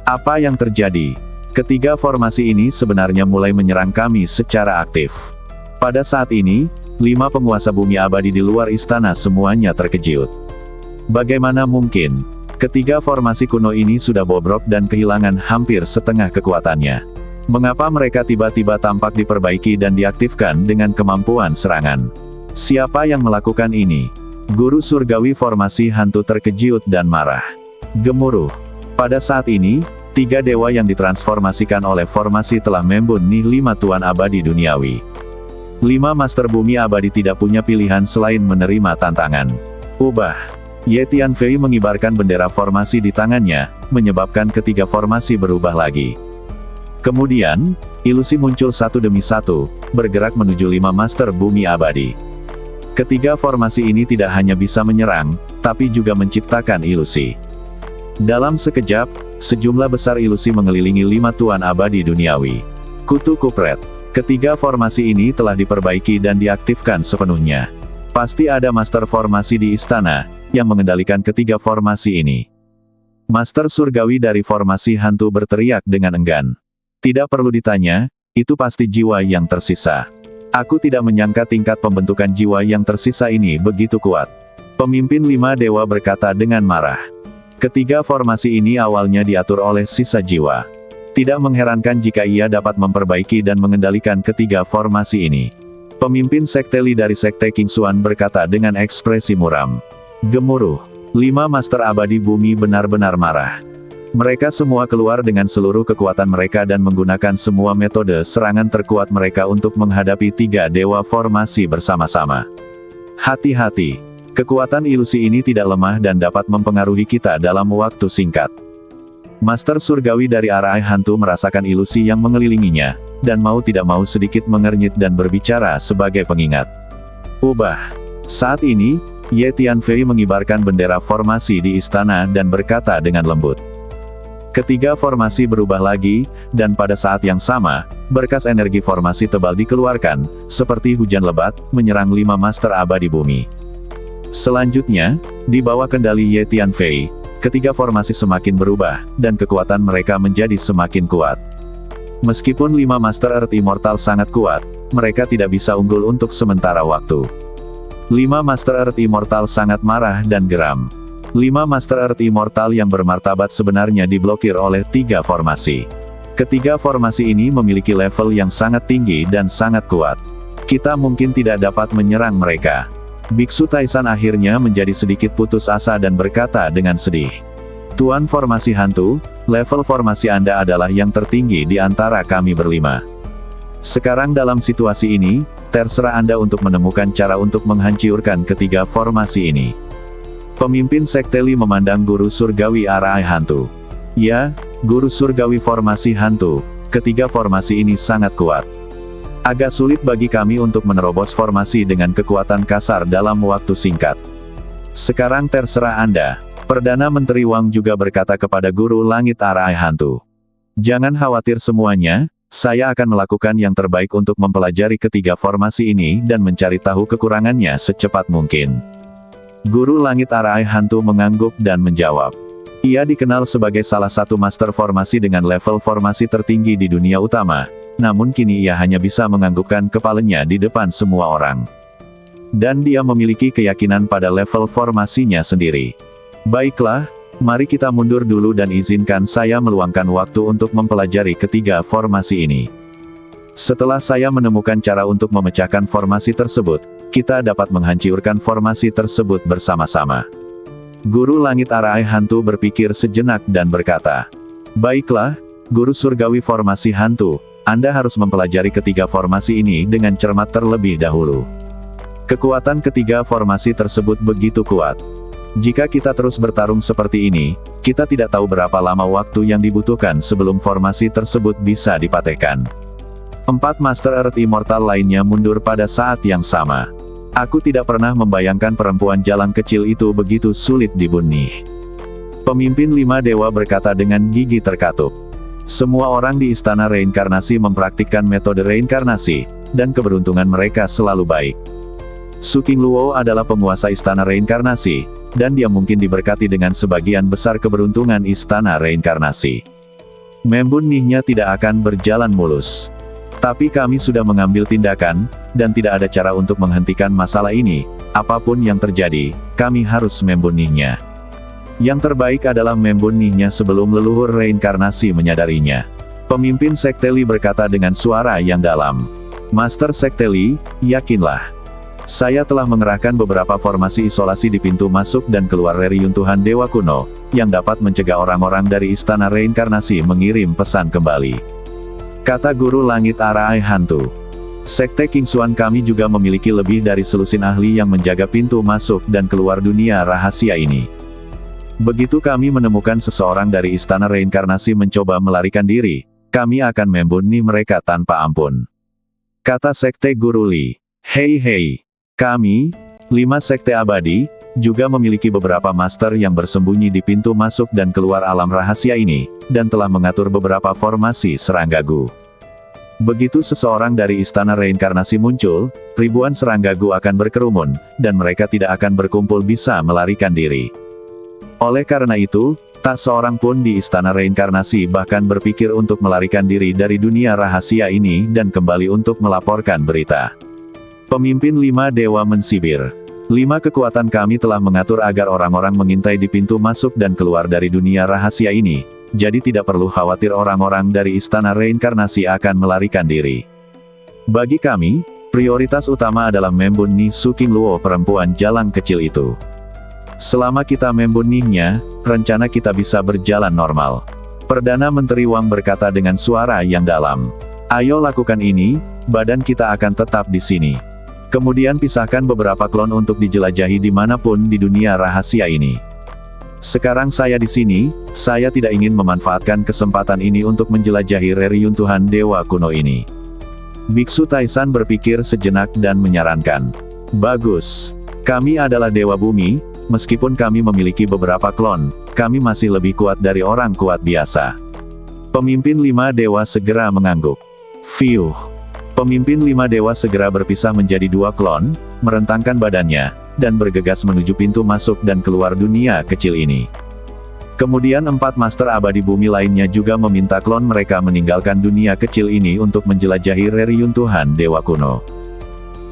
Apa yang terjadi? Ketiga formasi ini sebenarnya mulai menyerang kami secara aktif. Pada saat ini, 5 penguasa bumi abadi di luar istana semuanya terkejut. Bagaimana mungkin? Ketiga formasi kuno ini sudah bobrok dan kehilangan hampir setengah kekuatannya. Mengapa mereka tiba-tiba tampak diperbaiki dan diaktifkan dengan kemampuan serangan? Siapa yang melakukan ini? Guru surgawi formasi hantu terkejut dan marah. Gemuruh. Pada saat ini, 3 dewa yang ditransformasikan oleh formasi telah membunuh 5 tuan abadi duniawi. 5 Master Bumi Abadi tidak punya pilihan selain menerima tantangan. Ubah. Ye Tianfei mengibarkan bendera formasi di tangannya, menyebabkan ketiga formasi berubah lagi. Kemudian, ilusi muncul satu demi satu, bergerak menuju 5 Master Bumi Abadi. Ketiga formasi ini tidak hanya bisa menyerang, tapi juga menciptakan ilusi. Dalam sekejap, sejumlah besar ilusi mengelilingi 5 tuan abadi duniawi. Kutu Kupret. Ketiga formasi ini telah diperbaiki dan diaktifkan sepenuhnya. Pasti ada master formasi di istana, yang mengendalikan ketiga formasi ini. Master surgawi dari formasi hantu berteriak dengan enggan. Tidak perlu ditanya, itu pasti jiwa yang tersisa. Aku tidak menyangka tingkat pembentukan jiwa yang tersisa ini begitu kuat. Pemimpin 5 dewa berkata dengan marah. Ketiga formasi ini awalnya diatur oleh sisa jiwa. Tidak mengherankan jika ia dapat memperbaiki dan mengendalikan ketiga formasi ini. Pemimpin sekte Li dari sekte King Xuan berkata dengan ekspresi muram. Gemuruh. 5 Master Abadi Bumi benar-benar marah. Mereka semua keluar dengan seluruh kekuatan mereka dan menggunakan semua metode serangan terkuat mereka untuk menghadapi 3 dewa formasi bersama-sama. Hati-hati. Kekuatan ilusi ini tidak lemah dan dapat mempengaruhi kita dalam waktu singkat. Master surgawi dari arah hantu merasakan ilusi yang mengelilinginya, dan mau tidak mau sedikit mengernyit dan berbicara sebagai pengingat. Ubah. Saat ini, Ye Tianfei mengibarkan bendera formasi di istana dan berkata dengan lembut. Ketiga formasi berubah lagi, dan pada saat yang sama, berkas energi formasi tebal dikeluarkan, seperti hujan lebat, menyerang 5 Master Abadi Bumi. Selanjutnya, di bawah kendali Ye Tianfei, ketiga formasi semakin berubah, dan kekuatan mereka menjadi semakin kuat. Meskipun 5 Master Earth Immortal sangat kuat, mereka tidak bisa unggul untuk sementara waktu. 5 Master Earth Immortal sangat marah dan geram. 5 Master Earth Immortal yang bermartabat sebenarnya diblokir oleh 3 formasi. Ketiga formasi ini memiliki level yang sangat tinggi dan sangat kuat. Kita mungkin tidak dapat menyerang mereka. Biksu Taisan akhirnya menjadi sedikit putus asa dan berkata dengan sedih. Tuan formasi hantu, level formasi Anda adalah yang tertinggi di antara kami berlima. Sekarang dalam situasi ini, terserah Anda untuk menemukan cara untuk menghancurkan ketiga formasi ini. Pemimpin Sekte Li memandang guru surgawi Arai Hantu. Ya, guru surgawi formasi hantu, ketiga formasi ini sangat kuat. Agak sulit bagi kami untuk menerobos formasi dengan kekuatan kasar dalam waktu singkat. Sekarang terserah Anda. Perdana Menteri Wang juga berkata kepada guru langit Arai Hantu. Jangan khawatir semuanya, saya akan melakukan yang terbaik untuk mempelajari ketiga formasi ini dan mencari tahu kekurangannya secepat mungkin. Guru langit Arai Hantu mengangguk dan menjawab. Ia dikenal sebagai salah satu master formasi dengan level formasi tertinggi di dunia utama. Namun kini ia hanya bisa menganggukkan kepalanya di depan semua orang. Dan dia memiliki keyakinan pada level formasinya sendiri. Baiklah, mari kita mundur dulu dan izinkan saya meluangkan waktu untuk mempelajari ketiga formasi ini. Setelah saya menemukan cara untuk memecahkan formasi tersebut, kita dapat menghancurkan formasi tersebut bersama-sama. Guru langit Arai Hantu berpikir sejenak dan berkata, baiklah, guru surgawi formasi hantu, Anda harus mempelajari ketiga formasi ini dengan cermat terlebih dahulu. Kekuatan ketiga formasi tersebut begitu kuat. Jika kita terus bertarung seperti ini, kita tidak tahu berapa lama waktu yang dibutuhkan sebelum formasi tersebut bisa dipatehkan. 4 Master Earth Immortal lainnya mundur pada saat yang sama. Aku tidak pernah membayangkan perempuan jalang kecil itu begitu sulit dibunuh. Pemimpin 5 dewa berkata dengan gigi terkatup. Semua orang di Istana Reinkarnasi mempraktikkan metode reinkarnasi, dan keberuntungan mereka selalu baik. Su Qingluo adalah penguasa Istana Reinkarnasi, dan dia mungkin diberkati dengan sebagian besar keberuntungan Istana Reinkarnasi. Membunuhnya tidak akan berjalan mulus. Tapi kami sudah mengambil tindakan, dan tidak ada cara untuk menghentikan masalah ini. Apapun yang terjadi, kami harus membunuhnya. Yang terbaik adalah membunuhnya sebelum leluhur reinkarnasi menyadarinya. Pemimpin Sekte Li berkata dengan suara yang dalam. Master Sekte Li, yakinlah. Saya telah mengerahkan beberapa formasi isolasi di pintu masuk dan keluar reruntuhan Dewa Kuno, yang dapat mencegah orang-orang dari Istana Reinkarnasi mengirim pesan kembali. Kata guru langit Arai Hantu. Sekte Kingsuan kami juga memiliki lebih dari selusin ahli yang menjaga pintu masuk dan keluar dunia rahasia ini. Begitu kami menemukan seseorang dari Istana Reinkarnasi mencoba melarikan diri, kami akan membunuh mereka tanpa ampun. Kata Sekte Guru Li. Hei, kami, 5 Sekte Abadi, juga memiliki beberapa master yang bersembunyi di pintu masuk dan keluar alam rahasia ini, dan telah mengatur beberapa formasi seranggagu. Begitu seseorang dari Istana Reinkarnasi muncul, ribuan seranggagu akan berkerumun, dan mereka tidak akan berkumpul bisa melarikan diri. Oleh karena itu, tak seorang pun di Istana Reinkarnasi bahkan berpikir untuk melarikan diri dari dunia rahasia ini dan kembali untuk melaporkan berita. Pemimpin 5 dewa mensibir. 5 kekuatan kami telah mengatur agar orang-orang mengintai di pintu masuk dan keluar dari dunia rahasia ini, jadi tidak perlu khawatir orang-orang dari Istana Reinkarnasi akan melarikan diri. Bagi kami, prioritas utama adalah membunuh Su Qingluo perempuan jalang kecil itu. Selama kita membunuhnya, rencana kita bisa berjalan normal. Perdana Menteri Wang berkata dengan suara yang dalam. Ayo lakukan ini, badan kita akan tetap di sini. Kemudian pisahkan beberapa klon untuk dijelajahi dimanapun di dunia rahasia ini. Sekarang saya di sini, saya tidak ingin memanfaatkan kesempatan ini untuk menjelajahi reruntuhan Dewa Kuno ini. Biksu Taisan berpikir sejenak dan menyarankan. Bagus. Kami adalah Dewa Bumi, meskipun kami memiliki beberapa klon, kami masih lebih kuat dari orang kuat biasa. Pemimpin 5 dewa segera mengangguk. Fiuh. Pemimpin 5 dewa segera berpisah menjadi 2 klon, merentangkan badannya, dan bergegas menuju pintu masuk dan keluar dunia kecil ini. Kemudian 4 master abadi bumi lainnya juga meminta klon mereka meninggalkan dunia kecil ini untuk menjelajahi reruntuhan Dewa Kuno.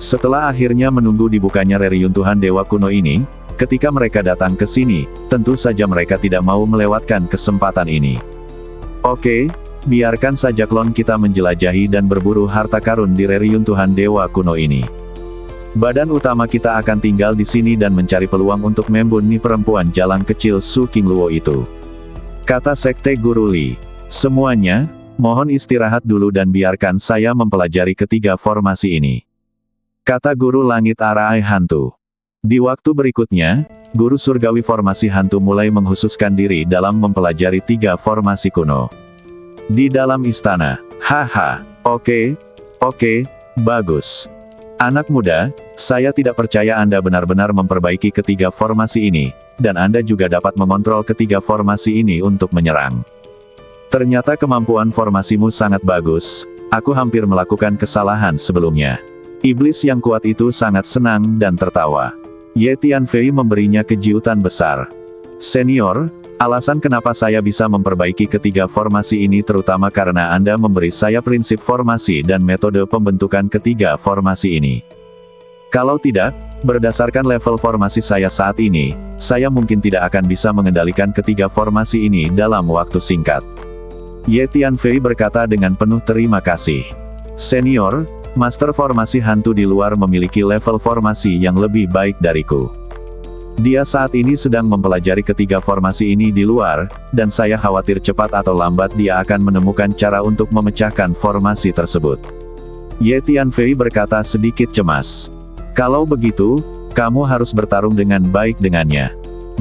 Setelah akhirnya menunggu dibukanya reruntuhan Dewa Kuno ini, ketika mereka datang ke sini, tentu saja mereka tidak mau melewatkan kesempatan ini. Oke, biarkan saja klon kita menjelajahi dan berburu harta karun di reruntuhan Dewa Kuno ini. Badan utama kita akan tinggal di sini dan mencari peluang untuk membunuh perempuan jalan kecil Su Qingluo itu. Kata Sekte Guru Li. Semuanya, mohon istirahat dulu dan biarkan saya mempelajari ketiga formasi ini. Kata Guru Langit Arai Hantu. Di waktu berikutnya, Guru Surgawi Formasi Hantu mulai menghususkan diri dalam mempelajari tiga formasi kuno. Di dalam istana. Haha, oke, bagus. Anak muda, saya tidak percaya Anda benar-benar memperbaiki ketiga formasi ini, dan Anda juga dapat mengontrol ketiga formasi ini untuk menyerang. Ternyata kemampuan formasimu sangat bagus, aku hampir melakukan kesalahan sebelumnya. Iblis yang kuat itu sangat senang dan tertawa. Ye Tianfei memberinya kejutan besar. Senior, alasan kenapa saya bisa memperbaiki ketiga formasi ini terutama karena Anda memberi saya prinsip formasi dan metode pembentukan ketiga formasi ini. Kalau tidak, berdasarkan level formasi saya saat ini, saya mungkin tidak akan bisa mengendalikan ketiga formasi ini dalam waktu singkat. Ye Tianfei berkata dengan penuh terima kasih. Senior, Master Formasi Hantu di luar memiliki level formasi yang lebih baik dariku. Dia saat ini sedang mempelajari ketiga formasi ini di luar, dan saya khawatir cepat atau lambat dia akan menemukan cara untuk memecahkan formasi tersebut. Ye Tianfei berkata sedikit cemas. Kalau begitu, kamu harus bertarung dengan baik dengannya.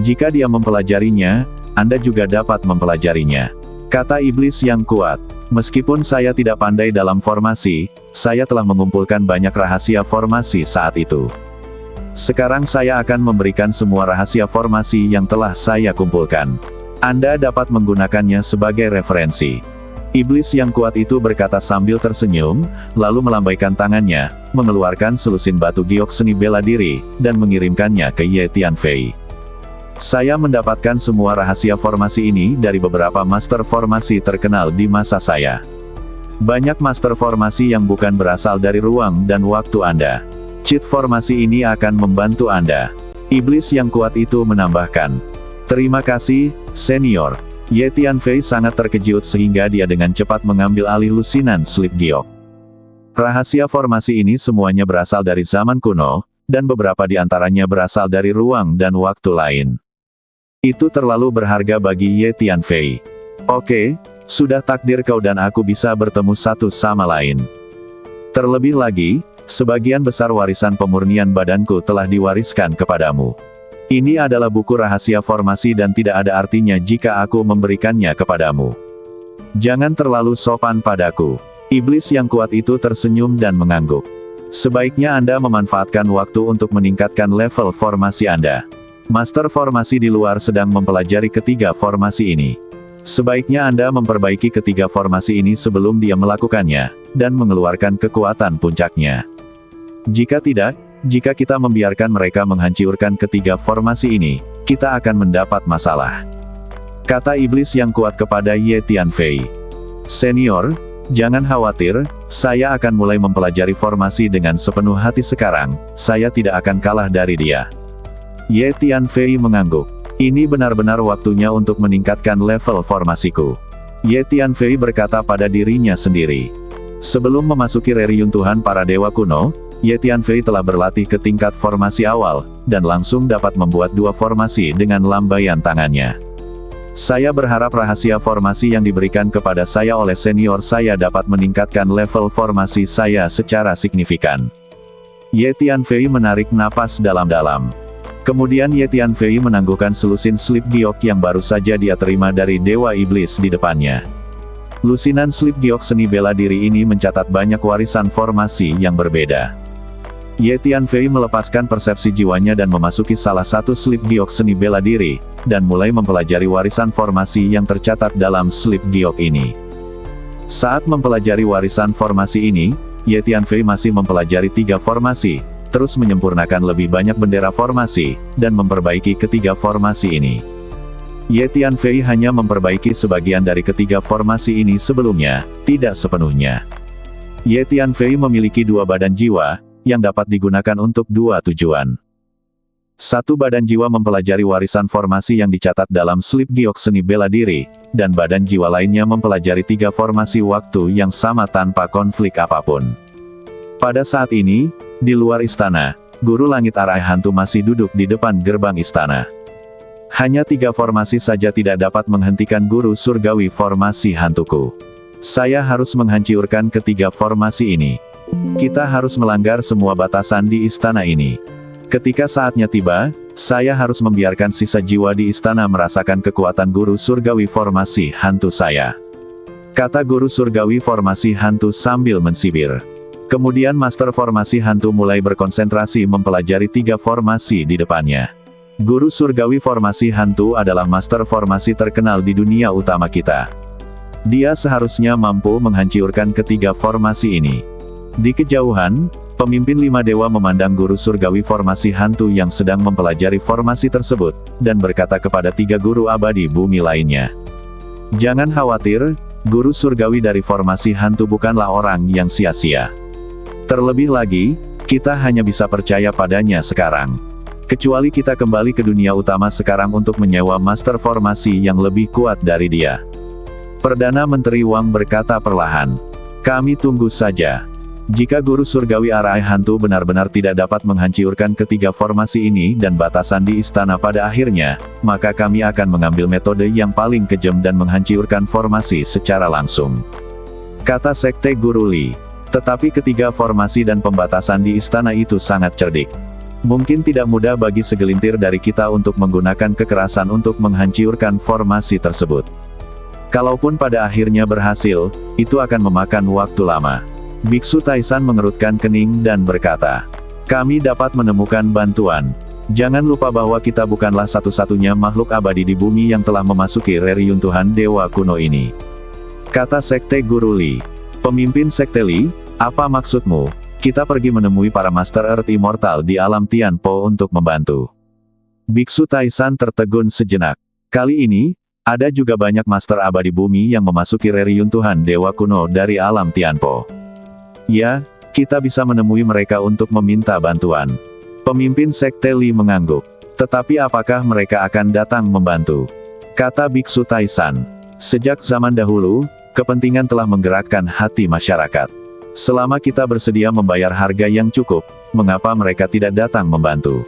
Jika dia mempelajarinya, Anda juga dapat mempelajarinya. Kata iblis yang kuat. Meskipun saya tidak pandai dalam formasi, saya telah mengumpulkan banyak rahasia formasi saat itu. Sekarang saya akan memberikan semua rahasia formasi yang telah saya kumpulkan. Anda dapat menggunakannya sebagai referensi. Iblis yang kuat itu berkata sambil tersenyum, lalu melambaikan tangannya, mengeluarkan selusin batu giok seni bela diri, dan mengirimkannya ke Ye Tianfei. Saya mendapatkan semua rahasia formasi ini dari beberapa master formasi terkenal di masa saya. Banyak master formasi yang bukan berasal dari ruang dan waktu Anda. Cheat formasi ini akan membantu Anda. Iblis yang kuat itu menambahkan. Terima kasih, senior. Ye Tianfei sangat terkejut sehingga dia dengan cepat mengambil alih lusinan slip giok. Rahasia formasi ini semuanya berasal dari zaman kuno, dan beberapa di antaranya berasal dari ruang dan waktu lain. Itu terlalu berharga bagi Ye Tianfei. Oke, sudah takdir kau dan aku bisa bertemu satu sama lain. Terlebih lagi, sebagian besar warisan pemurnian badanku telah diwariskan kepadamu. Ini adalah buku rahasia formasi dan tidak ada artinya jika aku memberikannya kepadamu. Jangan terlalu sopan padaku. Iblis yang kuat itu tersenyum dan mengangguk. Sebaiknya Anda memanfaatkan waktu untuk meningkatkan level formasi Anda. Master formasi di luar sedang mempelajari ketiga formasi ini. Sebaiknya Anda memperbaiki ketiga formasi ini sebelum dia melakukannya, dan mengeluarkan kekuatan puncaknya. Jika tidak, jika kita membiarkan mereka menghancurkan ketiga formasi ini, kita akan mendapat masalah. Kata iblis yang kuat kepada Ye Tianfei. Senior, jangan khawatir, saya akan mulai mempelajari formasi dengan sepenuh hati sekarang, saya tidak akan kalah dari dia. Ye Tianfei mengangguk. Ini benar-benar waktunya untuk meningkatkan level formasiku. Ye Tianfei berkata pada dirinya sendiri. Sebelum memasuki reruntuhan para dewa kuno, Ye Tianfei telah berlatih ke tingkat formasi awal, dan langsung dapat membuat dua formasi dengan lambaian tangannya. Saya berharap rahasia formasi yang diberikan kepada saya oleh senior saya dapat meningkatkan level formasi saya secara signifikan. Ye Tianfei menarik napas dalam-dalam. Kemudian Ye Tianfei menangguhkan selusin slip giok yang baru saja dia terima dari Dewa Iblis di depannya. Lusinan slip giok seni bela diri ini mencatat banyak warisan formasi yang berbeda. Ye Tianfei melepaskan persepsi jiwanya dan memasuki salah satu slip giok seni bela diri, dan mulai mempelajari warisan formasi yang tercatat dalam slip giok ini. Saat mempelajari warisan formasi ini, Ye Tianfei masih mempelajari tiga formasi, terus menyempurnakan lebih banyak bendera formasi, dan memperbaiki ketiga formasi ini. Ye Tianfei hanya memperbaiki sebagian dari ketiga formasi ini sebelumnya, tidak sepenuhnya. Ye Tianfei memiliki dua badan jiwa, yang dapat digunakan untuk dua tujuan. Satu badan jiwa mempelajari warisan formasi yang dicatat dalam slip giok seni bela diri, dan badan jiwa lainnya mempelajari tiga formasi waktu yang sama tanpa konflik apapun. Pada saat ini, di luar istana, Guru Langit Arai Hantu masih duduk di depan gerbang istana. Hanya 3 formasi saja tidak dapat menghentikan Guru Surgawi formasi hantuku. Saya harus menghancurkan ketiga formasi ini. Kita harus melanggar semua batasan di istana ini. Ketika saatnya tiba, saya harus membiarkan sisa jiwa di istana merasakan kekuatan Guru Surgawi formasi hantu saya. Kata Guru Surgawi formasi hantu sambil mensibir. Kemudian Master formasi hantu mulai berkonsentrasi mempelajari 3 formasi di depannya. Guru Surgawi formasi hantu adalah master formasi terkenal di dunia utama kita. Dia seharusnya mampu menghancurkan ketiga formasi ini. Di kejauhan, pemimpin 5 dewa memandang Guru Surgawi formasi hantu yang sedang mempelajari formasi tersebut, dan berkata kepada 3 guru abadi bumi lainnya. Jangan khawatir, Guru Surgawi dari formasi hantu bukanlah orang yang sia-sia. Terlebih lagi, kita hanya bisa percaya padanya sekarang. Kecuali kita kembali ke dunia utama sekarang untuk menyewa master formasi yang lebih kuat dari dia. Perdana Menteri Wang berkata perlahan. Kami tunggu saja. Jika Guru Surgawi Arai Hantu benar-benar tidak dapat menghancurkan ketiga formasi ini dan batasan di istana pada akhirnya, maka kami akan mengambil metode yang paling kejam dan menghancurkan formasi secara langsung. Kata Sekte Guru Li. Tetapi ketiga formasi dan pembatasan di istana itu sangat cerdik. Mungkin tidak mudah bagi segelintir dari kita untuk menggunakan kekerasan untuk menghancurkan formasi tersebut. Kalaupun pada akhirnya berhasil, itu akan memakan waktu lama. Biksu Taisan mengerutkan kening dan berkata, kami dapat menemukan bantuan. Jangan lupa bahwa kita bukanlah satu-satunya makhluk abadi di bumi yang telah memasuki reruntuhan dewa kuno ini. Kata Sekte Guru Li. Pemimpin Sekte Li, apa maksudmu? Kita pergi menemui para Master Earth Immortal di alam Tianpo untuk membantu. Biksu Taisan tertegun sejenak. Kali ini, ada juga banyak Master Abadi Bumi yang memasuki reruntuhan dewa kuno dari alam Tianpo. Ya, kita bisa menemui mereka untuk meminta bantuan. Pemimpin Sekte Li mengangguk. Tetapi apakah mereka akan datang membantu? Kata Biksu Taisan. Sejak zaman dahulu, kepentingan telah menggerakkan hati masyarakat. Selama kita bersedia membayar harga yang cukup, mengapa mereka tidak datang membantu?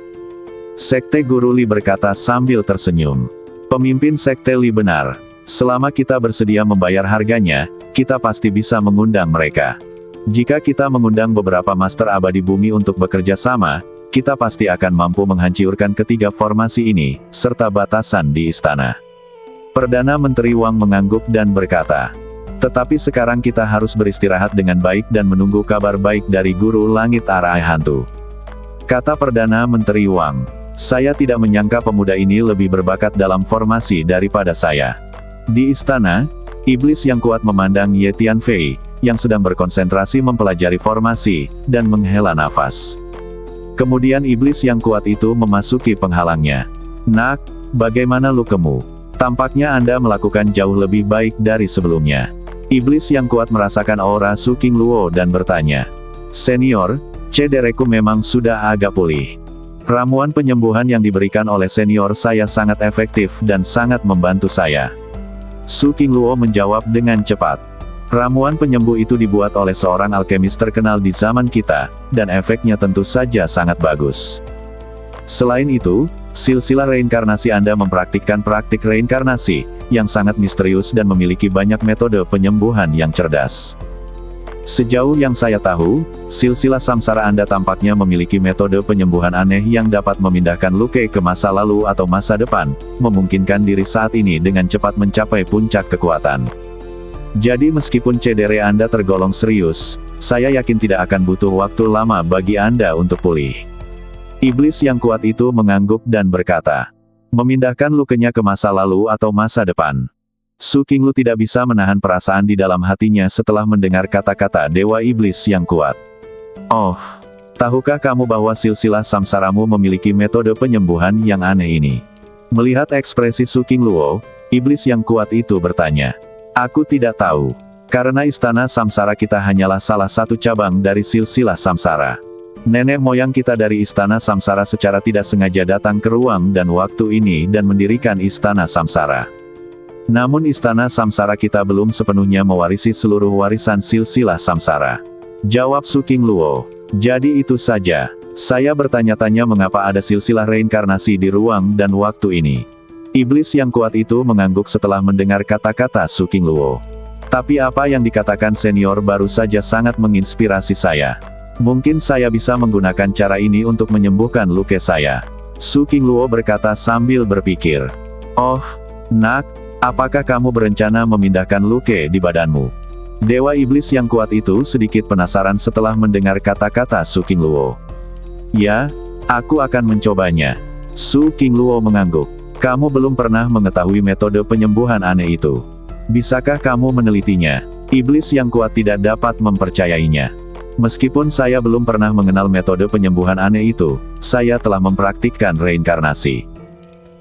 Sekte Guru Li berkata sambil tersenyum. Pemimpin Sekte Li benar. Selama kita bersedia membayar harganya, kita pasti bisa mengundang mereka. Jika kita mengundang beberapa Master Abadi Bumi untuk bekerja sama, kita pasti akan mampu menghancurkan ketiga formasi ini, serta batasan di istana. Perdana Menteri Wang mengangguk dan berkata, tetapi sekarang kita harus beristirahat dengan baik dan menunggu kabar baik dari Guru Langit Arai Hantu. Kata Perdana Menteri Wang, saya tidak menyangka pemuda ini lebih berbakat dalam formasi daripada saya. Di istana, iblis yang kuat memandang Ye Tianfei, yang sedang berkonsentrasi mempelajari formasi, dan menghela nafas. Kemudian iblis yang kuat itu memasuki penghalangnya. Nak, bagaimana lukemu? Tampaknya Anda melakukan jauh lebih baik dari sebelumnya. Iblis yang kuat merasakan aura Su King Luo dan bertanya, Senior, cedereku memang sudah agak pulih. Ramuan penyembuhan yang diberikan oleh senior saya sangat efektif dan sangat membantu saya. Su King Luo menjawab dengan cepat. Ramuan penyembuh itu dibuat oleh seorang alkemis terkenal di zaman kita, dan efeknya tentu saja sangat bagus. Selain itu, silsilah reinkarnasi Anda mempraktikkan praktik reinkarnasi, yang sangat misterius dan memiliki banyak metode penyembuhan yang cerdas. Sejauh yang saya tahu, silsilah samsara Anda tampaknya memiliki metode penyembuhan aneh yang dapat memindahkan luka ke masa lalu atau masa depan, memungkinkan diri saat ini dengan cepat mencapai puncak kekuatan. Jadi meskipun cedera Anda tergolong serius, saya yakin tidak akan butuh waktu lama bagi Anda untuk pulih. Iblis yang kuat itu mengangguk dan berkata, memindahkan lukanya ke masa lalu atau masa depan. Su King Lu tidak bisa menahan perasaan di dalam hatinya setelah mendengar kata-kata Dewa Iblis yang kuat. Oh, tahukah kamu bahwa silsilah samsaramu memiliki metode penyembuhan yang aneh ini? Melihat ekspresi Su King Luo, iblis yang kuat itu bertanya. Aku tidak tahu. Karena istana samsara kita hanyalah salah satu cabang dari silsilah samsara. Nenek moyang kita dari istana samsara secara tidak sengaja datang ke ruang dan waktu ini dan mendirikan istana samsara. Namun istana samsara kita belum sepenuhnya mewarisi seluruh warisan silsilah samsara. Jawab Su King Luo. Jadi itu saja. Saya bertanya-tanya mengapa ada silsilah reinkarnasi di ruang dan waktu ini. Iblis yang kuat itu mengangguk setelah mendengar kata-kata Su Qingluo. Tapi apa yang dikatakan senior baru saja sangat menginspirasi saya. Mungkin saya bisa menggunakan cara ini untuk menyembuhkan luka saya. Su Qingluo berkata sambil berpikir. Oh, nak, apakah kamu berencana memindahkan luka di badanmu? Dewa iblis yang kuat itu sedikit penasaran setelah mendengar kata-kata Su Qingluo. Ya, aku akan mencobanya. Su Qingluo mengangguk. Kamu belum pernah mengetahui metode penyembuhan aneh itu. Bisakah kamu menelitinya? Iblis yang kuat tidak dapat mempercayainya. Meskipun saya belum pernah mengenal metode penyembuhan aneh itu, saya telah mempraktikkan reinkarnasi.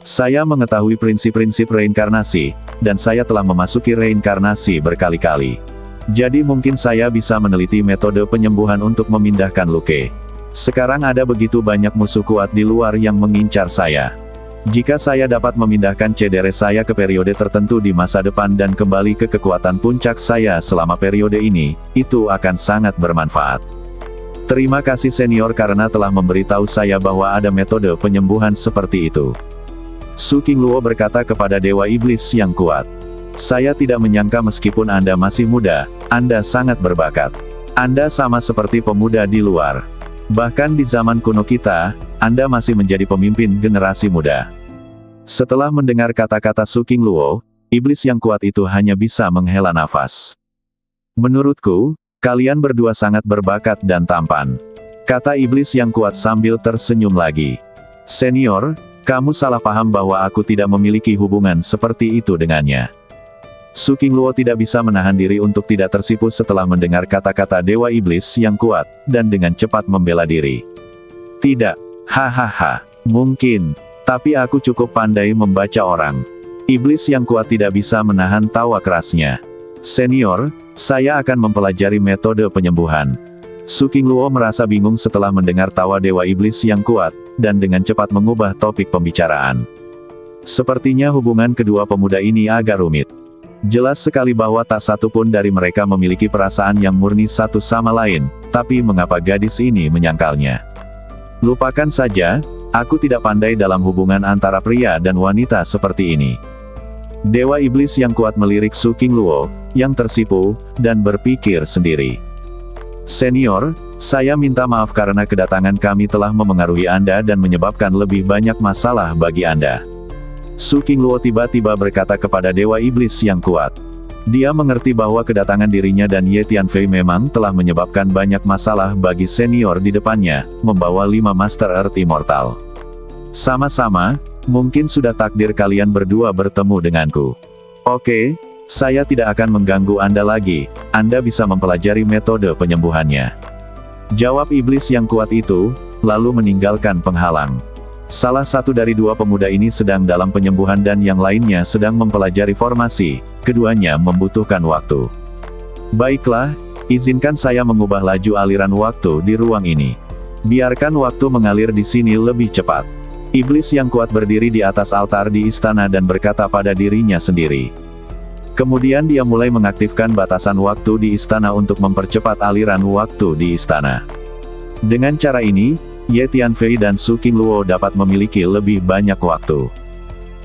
Saya mengetahui prinsip-prinsip reinkarnasi, dan saya telah memasuki reinkarnasi berkali-kali. Jadi mungkin saya bisa meneliti metode penyembuhan untuk memindahkan luka. Sekarang ada begitu banyak musuh kuat di luar yang mengincar saya. Jika saya dapat memindahkan cedera saya ke periode tertentu di masa depan dan kembali ke kekuatan puncak saya selama periode ini, itu akan sangat bermanfaat. Terima kasih senior karena telah memberitahu saya bahwa ada metode penyembuhan seperti itu. Su Qingluo berkata kepada Dewa Iblis yang kuat. Saya tidak menyangka meskipun Anda masih muda, Anda sangat berbakat. Anda sama seperti pemuda di luar. Bahkan di zaman kuno kita, Anda masih menjadi pemimpin generasi muda. Setelah mendengar kata-kata Su Qingluo, iblis yang kuat itu hanya bisa menghela nafas. Menurutku, kalian berdua sangat berbakat dan tampan. Kata iblis yang kuat sambil tersenyum lagi. Senior, kamu salah paham bahwa aku tidak memiliki hubungan seperti itu dengannya. Su Qingluo tidak bisa menahan diri untuk tidak tersipu setelah mendengar kata-kata Dewa Iblis yang kuat, dan dengan cepat membela diri. Tidak, hahaha, mungkin, tapi aku cukup pandai membaca orang. Iblis yang kuat tidak bisa menahan tawa kerasnya. Senior, saya akan mempelajari metode penyembuhan. Su Qingluo merasa bingung setelah mendengar tawa Dewa Iblis yang kuat, dan dengan cepat mengubah topik pembicaraan. Sepertinya hubungan kedua pemuda ini agak rumit. Jelas sekali bahwa tak satu pun dari mereka memiliki perasaan yang murni satu sama lain, tapi mengapa gadis ini menyangkalnya? Lupakan saja, aku tidak pandai dalam hubungan antara pria dan wanita seperti ini. Dewa Iblis yang kuat melirik Su Qingluo, yang tersipu, dan berpikir sendiri. Senior, saya minta maaf karena kedatangan kami telah memengaruhi Anda dan menyebabkan lebih banyak masalah bagi Anda. Su Qingluo tiba-tiba berkata kepada Dewa Iblis yang kuat. Dia mengerti bahwa kedatangan dirinya dan Ye Tianfei memang telah menyebabkan banyak masalah bagi senior di depannya, membawa 5 Master Earth Immortal. Sama-sama, mungkin sudah takdir kalian berdua bertemu denganku. Oke, saya tidak akan mengganggu Anda lagi, Anda bisa mempelajari metode penyembuhannya. Jawab iblis yang kuat itu, lalu meninggalkan penghalang. Salah satu dari dua pemuda ini sedang dalam penyembuhan dan yang lainnya sedang mempelajari formasi, keduanya membutuhkan waktu. Baiklah, izinkan saya mengubah laju aliran waktu di ruang ini. Biarkan waktu mengalir di sini lebih cepat. Iblis yang kuat berdiri di atas altar di istana dan berkata pada dirinya sendiri. Kemudian dia mulai mengaktifkan batasan waktu di istana untuk mempercepat aliran waktu di istana. Dengan cara ini, Ye Tianfei dan Su Qingluo dapat memiliki lebih banyak waktu.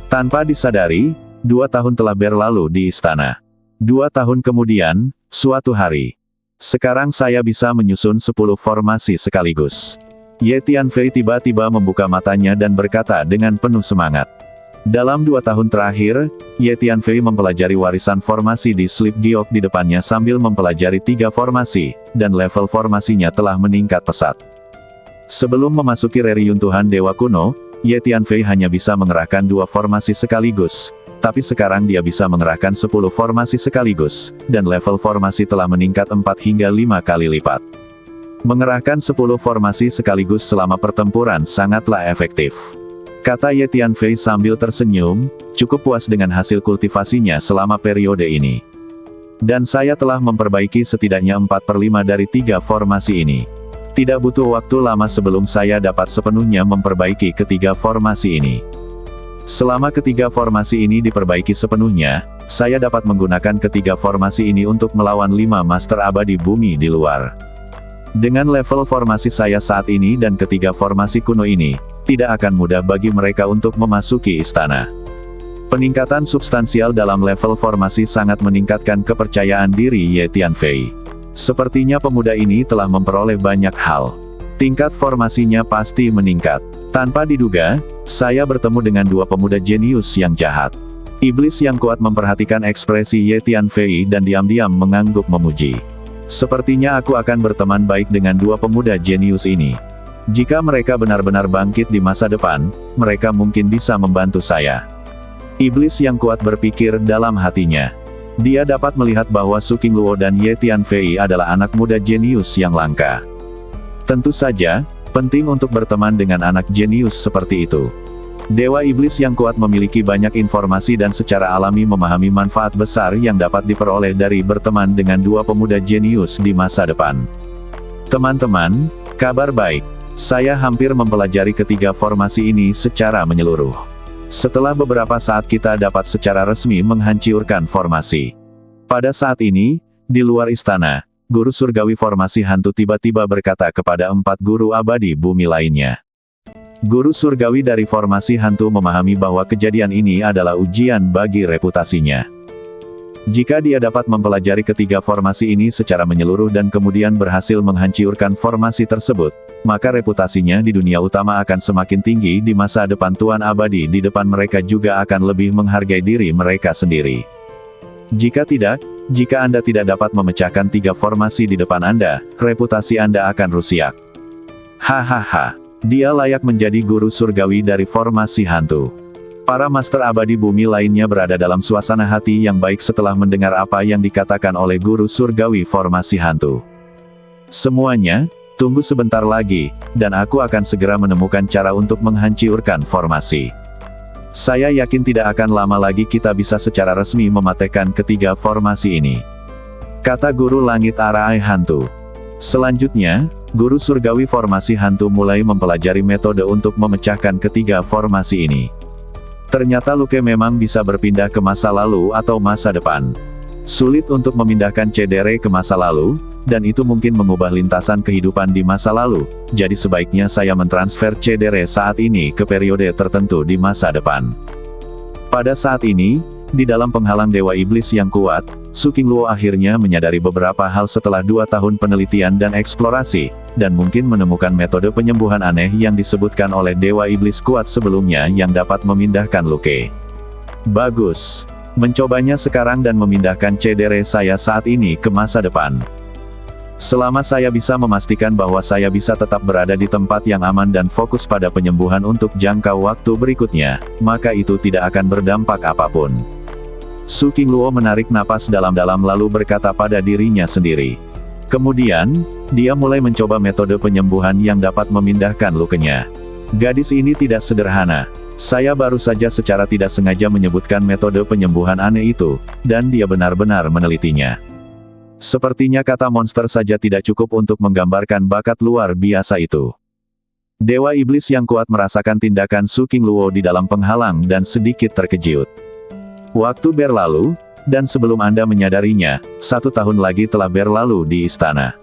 Tanpa disadari, 2 tahun telah berlalu di istana. 2 tahun kemudian, suatu hari. Sekarang saya bisa menyusun 10 formasi sekaligus. Ye Tianfei tiba-tiba membuka matanya dan berkata dengan penuh semangat. Dalam 2 tahun terakhir, Ye Tianfei mempelajari warisan formasi di Sleep Giok di depannya sambil mempelajari 3 formasi, dan level formasinya telah meningkat pesat. Sebelum memasuki reruntuhan Dewa Kuno, Ye Tianfei hanya bisa mengerahkan 2 formasi sekaligus, tapi sekarang dia bisa mengerahkan 10 formasi sekaligus, dan level formasi telah meningkat 4 hingga 5 kali lipat. Mengerahkan 10 formasi sekaligus selama pertempuran sangatlah efektif. Kata Ye Tianfei sambil tersenyum, cukup puas dengan hasil kultivasinya selama periode ini. Dan saya telah memperbaiki setidaknya 4/5 dari 3 formasi ini. Tidak butuh waktu lama sebelum saya dapat sepenuhnya memperbaiki ketiga formasi ini. Selama ketiga formasi ini diperbaiki sepenuhnya, saya dapat menggunakan ketiga formasi ini untuk melawan 5 Master Abadi Bumi di luar. Dengan level formasi saya saat ini dan ketiga formasi kuno ini, tidak akan mudah bagi mereka untuk memasuki istana. Peningkatan substansial dalam level formasi sangat meningkatkan kepercayaan diri Ye Tianfei. Sepertinya pemuda ini telah memperoleh banyak hal. Tingkat formasinya pasti meningkat. Tanpa diduga, saya bertemu dengan dua pemuda jenius yang jahat. Iblis yang kuat memperhatikan ekspresi Ye Tianfei dan diam-diam mengangguk memuji. Sepertinya aku akan berteman baik dengan dua pemuda jenius ini. Jika mereka benar-benar bangkit di masa depan, mereka mungkin bisa membantu saya. Iblis yang kuat berpikir dalam hatinya. Dia dapat melihat bahwa Su Qingluo dan Ye Tianfei adalah anak muda jenius yang langka. Tentu saja, penting untuk berteman dengan anak jenius seperti itu. Dewa Iblis yang kuat memiliki banyak informasi dan secara alami memahami manfaat besar yang dapat diperoleh dari berteman dengan dua pemuda jenius di masa depan. Teman-teman, kabar baik. Saya hampir mempelajari ketiga formasi ini secara menyeluruh. Setelah beberapa saat kita dapat secara resmi menghancurkan formasi. Pada saat ini, di luar istana, guru surgawi formasi hantu tiba-tiba berkata kepada 4 guru abadi bumi lainnya. Guru surgawi dari formasi hantu memahami bahwa kejadian ini adalah ujian bagi reputasinya. Jika dia dapat mempelajari ketiga formasi ini secara menyeluruh dan kemudian berhasil menghancurkan formasi tersebut, maka reputasinya di dunia utama akan semakin tinggi di masa depan Tuan Abadi. Di depan mereka juga akan lebih menghargai diri mereka sendiri. Jika tidak, jika Anda tidak dapat memecahkan 3 formasi di depan Anda, reputasi Anda akan rusak. Hahaha, dia layak menjadi guru surgawi dari formasi hantu. Para master abadi bumi lainnya berada dalam suasana hati yang baik setelah mendengar apa yang dikatakan oleh guru surgawi formasi hantu. Semuanya, tunggu sebentar lagi, dan aku akan segera menemukan cara untuk menghancurkan formasi. Saya yakin tidak akan lama lagi kita bisa secara resmi mematikan ketiga formasi ini. Kata guru langit arai hantu. Selanjutnya, guru surgawi formasi hantu mulai mempelajari metode untuk memecahkan ketiga formasi ini. Ternyata Luke memang bisa berpindah ke masa lalu atau masa depan. Sulit untuk memindahkan cedere ke masa lalu, dan itu mungkin mengubah lintasan kehidupan di masa lalu, jadi sebaiknya saya mentransfer cedere saat ini ke periode tertentu di masa depan. Pada saat ini, di dalam penghalang Dewa Iblis yang kuat, Su Qingluo akhirnya menyadari beberapa hal setelah 2 tahun penelitian dan eksplorasi, dan mungkin menemukan metode penyembuhan aneh yang disebutkan oleh Dewa Iblis kuat sebelumnya yang dapat memindahkan Luke. Bagus. Mencobanya sekarang dan memindahkan cedere saya saat ini ke masa depan. Selama saya bisa memastikan bahwa saya bisa tetap berada di tempat yang aman dan fokus pada penyembuhan untuk jangka waktu berikutnya, maka itu tidak akan berdampak apapun. Su Qingluo menarik napas dalam-dalam lalu berkata pada dirinya sendiri. Kemudian, dia mulai mencoba metode penyembuhan yang dapat memindahkan lukanya. Gadis ini tidak sederhana. Saya baru saja secara tidak sengaja menyebutkan metode penyembuhan aneh itu, dan dia benar-benar menelitinya. Sepertinya kata monster saja tidak cukup untuk menggambarkan bakat luar biasa itu. Dewa Iblis yang kuat merasakan tindakan Su Qingluo di dalam penghalang dan sedikit terkejut. Waktu berlalu, dan sebelum Anda menyadarinya, 1 tahun lagi telah berlalu di istana.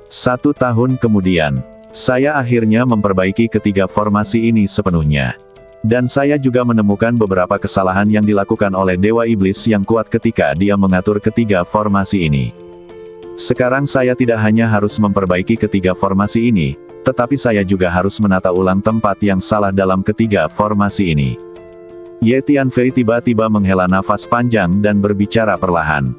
1 tahun kemudian, saya akhirnya memperbaiki ketiga formasi ini sepenuhnya. Dan saya juga menemukan beberapa kesalahan yang dilakukan oleh Dewa Iblis yang kuat ketika dia mengatur ketiga formasi ini. Sekarang saya tidak hanya harus memperbaiki ketiga formasi ini, tetapi saya juga harus menata ulang tempat yang salah dalam ketiga formasi ini. Ye Tianfei tiba-tiba menghela nafas panjang dan berbicara perlahan.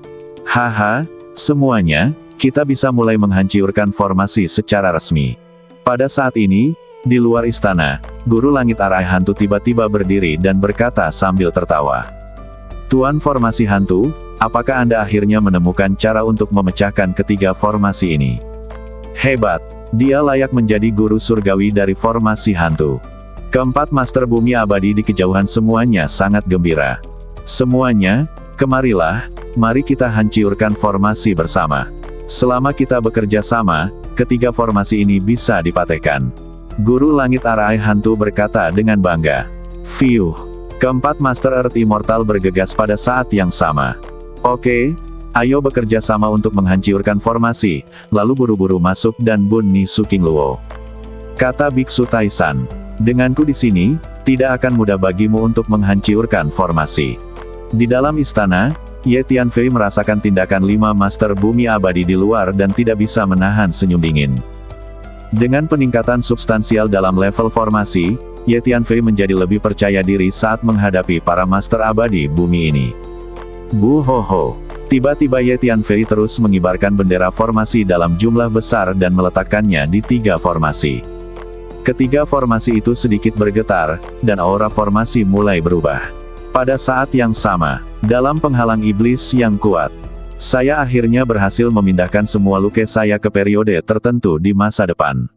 Haha, semuanya, kita bisa mulai menghancurkan formasi secara resmi. Pada saat ini, di luar istana, guru langit arai hantu tiba-tiba berdiri dan berkata sambil tertawa. Tuan formasi hantu, apakah Anda akhirnya menemukan cara untuk memecahkan ketiga formasi ini? Hebat, dia layak menjadi guru surgawi dari formasi hantu. Keempat master bumi abadi di kejauhan semuanya sangat gembira. Semuanya, kemarilah, mari kita hancurkan formasi bersama. Selama kita bekerja sama, ketiga formasi ini bisa dipatahkan. Guru langit arai hantu berkata dengan bangga. Fiuh. Keempat master Earth Immortal bergegas pada saat yang sama. Oke, Ayo bekerja sama untuk menghancurkan formasi, lalu buru-buru masuk dan bunuh Su Qingluo. Kata Biksu Taisan. Denganku di sini, tidak akan mudah bagimu untuk menghancurkan formasi. Di dalam istana, Ye Tianfei merasakan tindakan 5 Master Bumi Abadi di luar dan tidak bisa menahan senyum dingin. Dengan peningkatan substansial dalam level formasi, Ye Tianfei menjadi lebih percaya diri saat menghadapi para Master Abadi Bumi ini. Bu ho ho. Tiba-tiba Ye Tianfei terus mengibarkan bendera formasi dalam jumlah besar dan meletakkannya di 3 formasi. Ketiga formasi itu sedikit bergetar, dan aura formasi mulai berubah. Pada saat yang sama, dalam penghalang iblis yang kuat, saya akhirnya berhasil memindahkan semua luke saya ke periode tertentu di masa depan.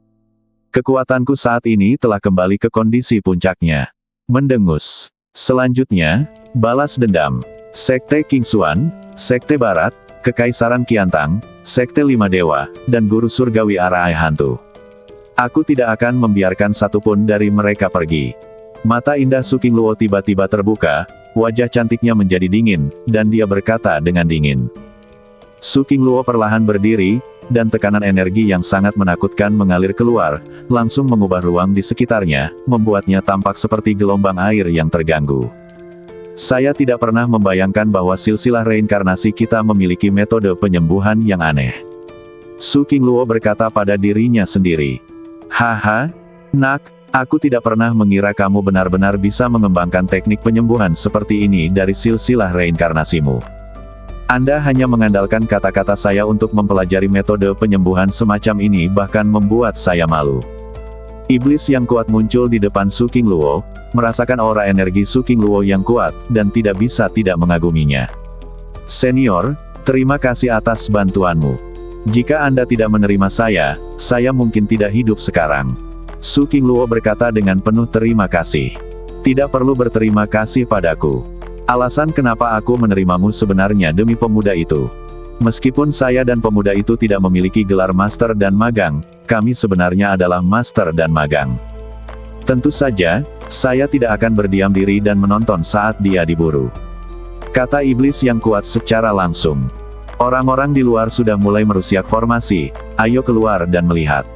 Kekuatanku saat ini telah kembali ke kondisi puncaknya. Mendengus. Selanjutnya, balas dendam. Sekte Qingxuan, Sekte Barat, Kekaisaran Qiantang, Sekte 5 Dewa, dan Guru Surgawi Arai Hantu. Aku tidak akan membiarkan satupun dari mereka pergi. Mata indah Su Qingluo tiba-tiba terbuka, wajah cantiknya menjadi dingin, dan dia berkata dengan dingin. Su Qingluo perlahan berdiri, dan tekanan energi yang sangat menakutkan mengalir keluar, langsung mengubah ruang di sekitarnya, membuatnya tampak seperti gelombang air yang terganggu. Saya tidak pernah membayangkan bahwa silsilah reinkarnasi kita memiliki metode penyembuhan yang aneh. Su Qingluo berkata pada dirinya sendiri. Haha, nak, aku tidak pernah mengira kamu benar-benar bisa mengembangkan teknik penyembuhan seperti ini dari silsilah reinkarnasimu. Anda hanya mengandalkan kata-kata saya untuk mempelajari metode penyembuhan semacam ini bahkan membuat saya malu. Iblis yang kuat muncul di depan Su Qingluo, merasakan aura energi Su Qingluo yang kuat, dan tidak bisa tidak mengaguminya. Senior, terima kasih atas bantuanmu. Jika Anda tidak menerima saya mungkin tidak hidup sekarang. Su Qingluo berkata dengan penuh terima kasih. Tidak perlu berterima kasih padaku. Alasan kenapa aku menerimamu sebenarnya demi pemuda itu. Meskipun saya dan pemuda itu tidak memiliki gelar master dan magang, kami sebenarnya adalah master dan magang. Tentu saja, saya tidak akan berdiam diri dan menonton saat dia diburu. Kata iblis yang kuat secara langsung. Orang-orang di luar sudah mulai merusiak formasi, ayo keluar dan melihat.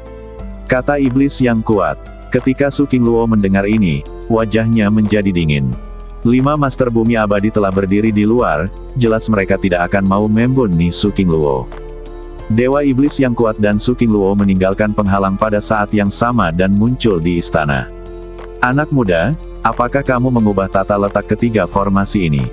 Kata iblis yang kuat. Ketika Su Qingluo mendengar ini, wajahnya menjadi dingin. 5 Master Bumi Abadi telah berdiri di luar, jelas mereka tidak akan mau membunuh Su Qingluo. Dewa Iblis yang kuat dan Su Qingluo meninggalkan penghalang pada saat yang sama dan muncul di istana. Anak muda, apakah kamu mengubah tata letak ketiga formasi ini?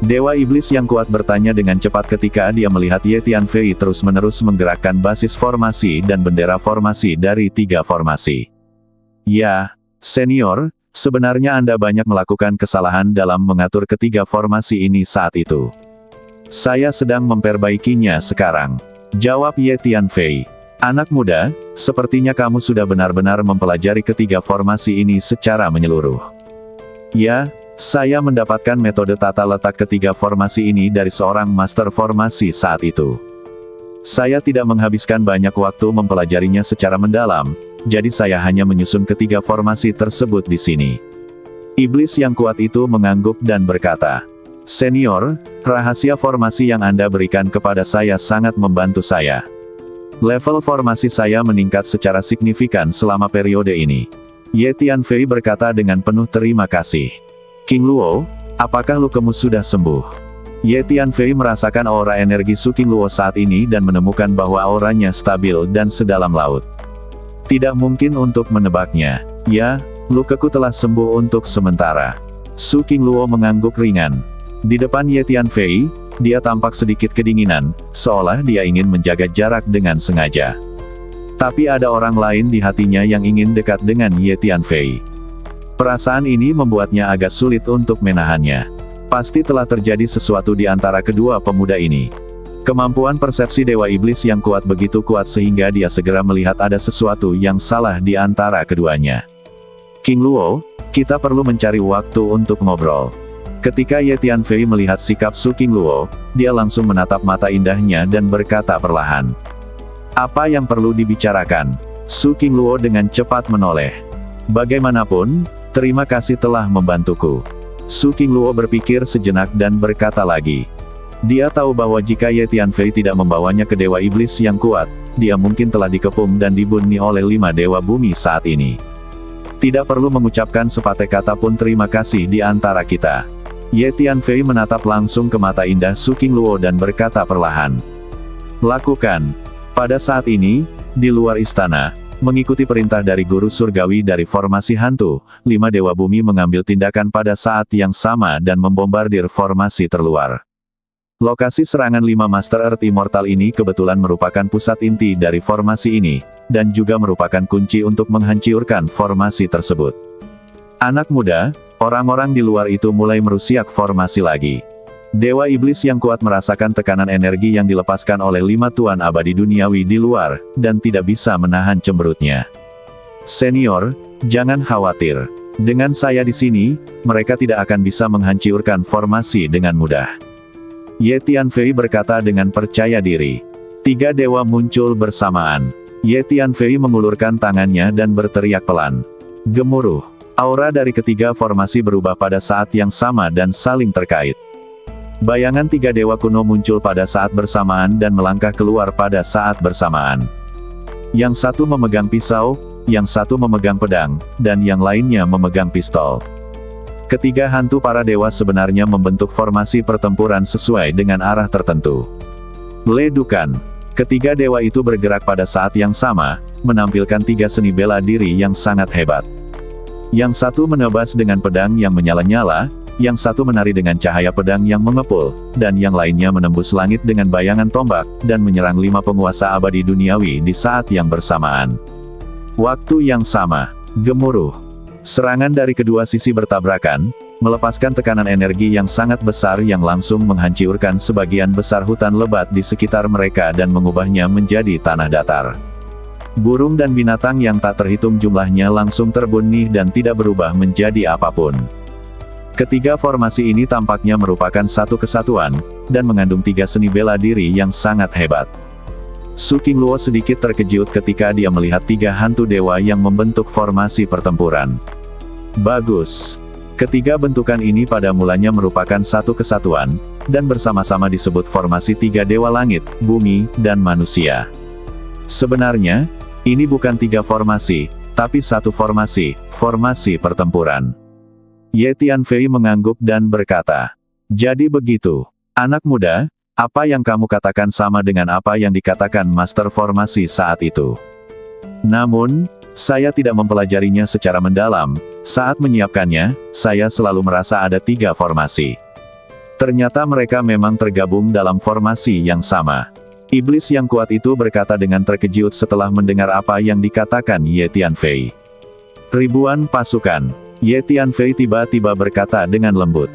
Dewa Iblis yang kuat bertanya dengan cepat ketika dia melihat Ye Tianfei terus-menerus menggerakkan basis formasi dan bendera formasi dari 3 formasi. Ya, senior, sebenarnya Anda banyak melakukan kesalahan dalam mengatur ketiga formasi ini saat itu. Saya sedang memperbaikinya sekarang. Jawab Ye Tianfei. Anak muda, sepertinya kamu sudah benar-benar mempelajari ketiga formasi ini secara menyeluruh. Ya, saya mendapatkan metode tata letak ketiga formasi ini dari seorang master formasi saat itu. Saya tidak menghabiskan banyak waktu mempelajarinya secara mendalam, jadi saya hanya menyusun ketiga formasi tersebut di sini. Iblis yang kuat itu mengangguk dan berkata, Senior, rahasia formasi yang Anda berikan kepada saya sangat membantu saya. Level formasi saya meningkat secara signifikan selama periode ini. Ye Tianfei berkata dengan penuh terima kasih. Qingluo, apakah lukamu sudah sembuh? Ye Tianfei merasakan aura energi Su Qingluo saat ini dan menemukan bahwa auranya stabil dan sedalam laut. Tidak mungkin untuk menebaknya. Ya, lukaku telah sembuh untuk sementara. Su Qingluo mengangguk ringan. Di depan Ye Tianfei, dia tampak sedikit kedinginan, seolah dia ingin menjaga jarak dengan sengaja. Tapi ada orang lain di hatinya yang ingin dekat dengan Ye Tianfei. Perasaan ini membuatnya agak sulit untuk menahannya. Pasti telah terjadi sesuatu di antara kedua pemuda ini. Kemampuan persepsi Dewa Iblis yang kuat begitu kuat sehingga dia segera melihat ada sesuatu yang salah di antara keduanya. Qingluo, kita perlu mencari waktu untuk ngobrol. Ketika Ye Tianfei melihat sikap Su Qingluo, dia langsung menatap mata indahnya dan berkata perlahan. Apa yang perlu dibicarakan? Su Qingluo dengan cepat menoleh. Bagaimanapun, terima kasih telah membantuku. Su Qingluo berpikir sejenak dan berkata lagi. Dia tahu bahwa jika Ye Tianfei tidak membawanya ke Dewa Iblis yang kuat, dia mungkin telah dikepung dan dibunuh oleh 5 Dewa Bumi saat ini. Tidak perlu mengucapkan sepatah kata pun terima kasih di antara kita. Ye Tianfei menatap langsung ke mata indah Su Qingluo dan berkata perlahan. Lakukan. Pada saat ini, di luar istana, mengikuti perintah dari guru surgawi dari formasi hantu, 5 Dewa Bumi mengambil tindakan pada saat yang sama dan membombardir formasi terluar. Lokasi serangan 5 Master Earth Immortal ini kebetulan merupakan pusat inti dari formasi ini, dan juga merupakan kunci untuk menghancurkan formasi tersebut. Anak muda, orang-orang di luar itu mulai merusiak formasi lagi. Dewa Iblis yang kuat merasakan tekanan energi yang dilepaskan oleh 5 Tuan Abadi Duniawi di luar, dan tidak bisa menahan cemberutnya. Senior, jangan khawatir. Dengan saya di sini, mereka tidak akan bisa menghancurkan formasi dengan mudah. Ye Tianfei berkata dengan percaya diri. 3 dewa muncul bersamaan. Ye Tianfei mengulurkan tangannya dan berteriak pelan. Gemuruh. Aura dari ketiga formasi berubah pada saat yang sama dan saling terkait. Bayangan 3 dewa kuno muncul pada saat bersamaan dan melangkah keluar pada saat bersamaan. Yang satu memegang pisau, yang satu memegang pedang, dan yang lainnya memegang pistol. Ketiga hantu para dewa sebenarnya membentuk formasi pertempuran sesuai dengan arah tertentu. Ledukan. Ketiga dewa itu bergerak pada saat yang sama, menampilkan 3 seni bela diri yang sangat hebat. Yang satu menebas dengan pedang yang menyala-nyala, yang satu menari dengan cahaya pedang yang mengepul, dan yang lainnya menembus langit dengan bayangan tombak, dan menyerang 5 penguasa abadi duniawi di saat yang bersamaan. Waktu yang sama. Gemuruh. Serangan dari kedua sisi bertabrakan, melepaskan tekanan energi yang sangat besar yang langsung menghancurkan sebagian besar hutan lebat di sekitar mereka dan mengubahnya menjadi tanah datar. Burung dan binatang yang tak terhitung jumlahnya langsung terbunuh dan tidak berubah menjadi apapun. Ketiga formasi ini tampaknya merupakan satu kesatuan, dan mengandung 3 seni bela diri yang sangat hebat. Su Qingluo sedikit terkejut ketika dia melihat 3 hantu dewa yang membentuk formasi pertempuran. Bagus. Ketiga bentukan ini pada mulanya merupakan satu kesatuan, dan bersama-sama disebut formasi 3 dewa langit, bumi, dan manusia. Sebenarnya, ini bukan 3 formasi, tapi satu formasi, formasi pertempuran. Ye Tianfei mengangguk dan berkata, jadi begitu. Anak muda, apa yang kamu katakan sama dengan apa yang dikatakan Master Formasi saat itu. Namun, saya tidak mempelajarinya secara mendalam. Saat menyiapkannya, saya selalu merasa ada 3 formasi. Ternyata mereka memang tergabung dalam formasi yang sama. Iblis yang kuat itu berkata dengan terkejut setelah mendengar apa yang dikatakan Ye Tianfei. Ribuan pasukan. Ye Tianfei tiba-tiba berkata dengan lembut.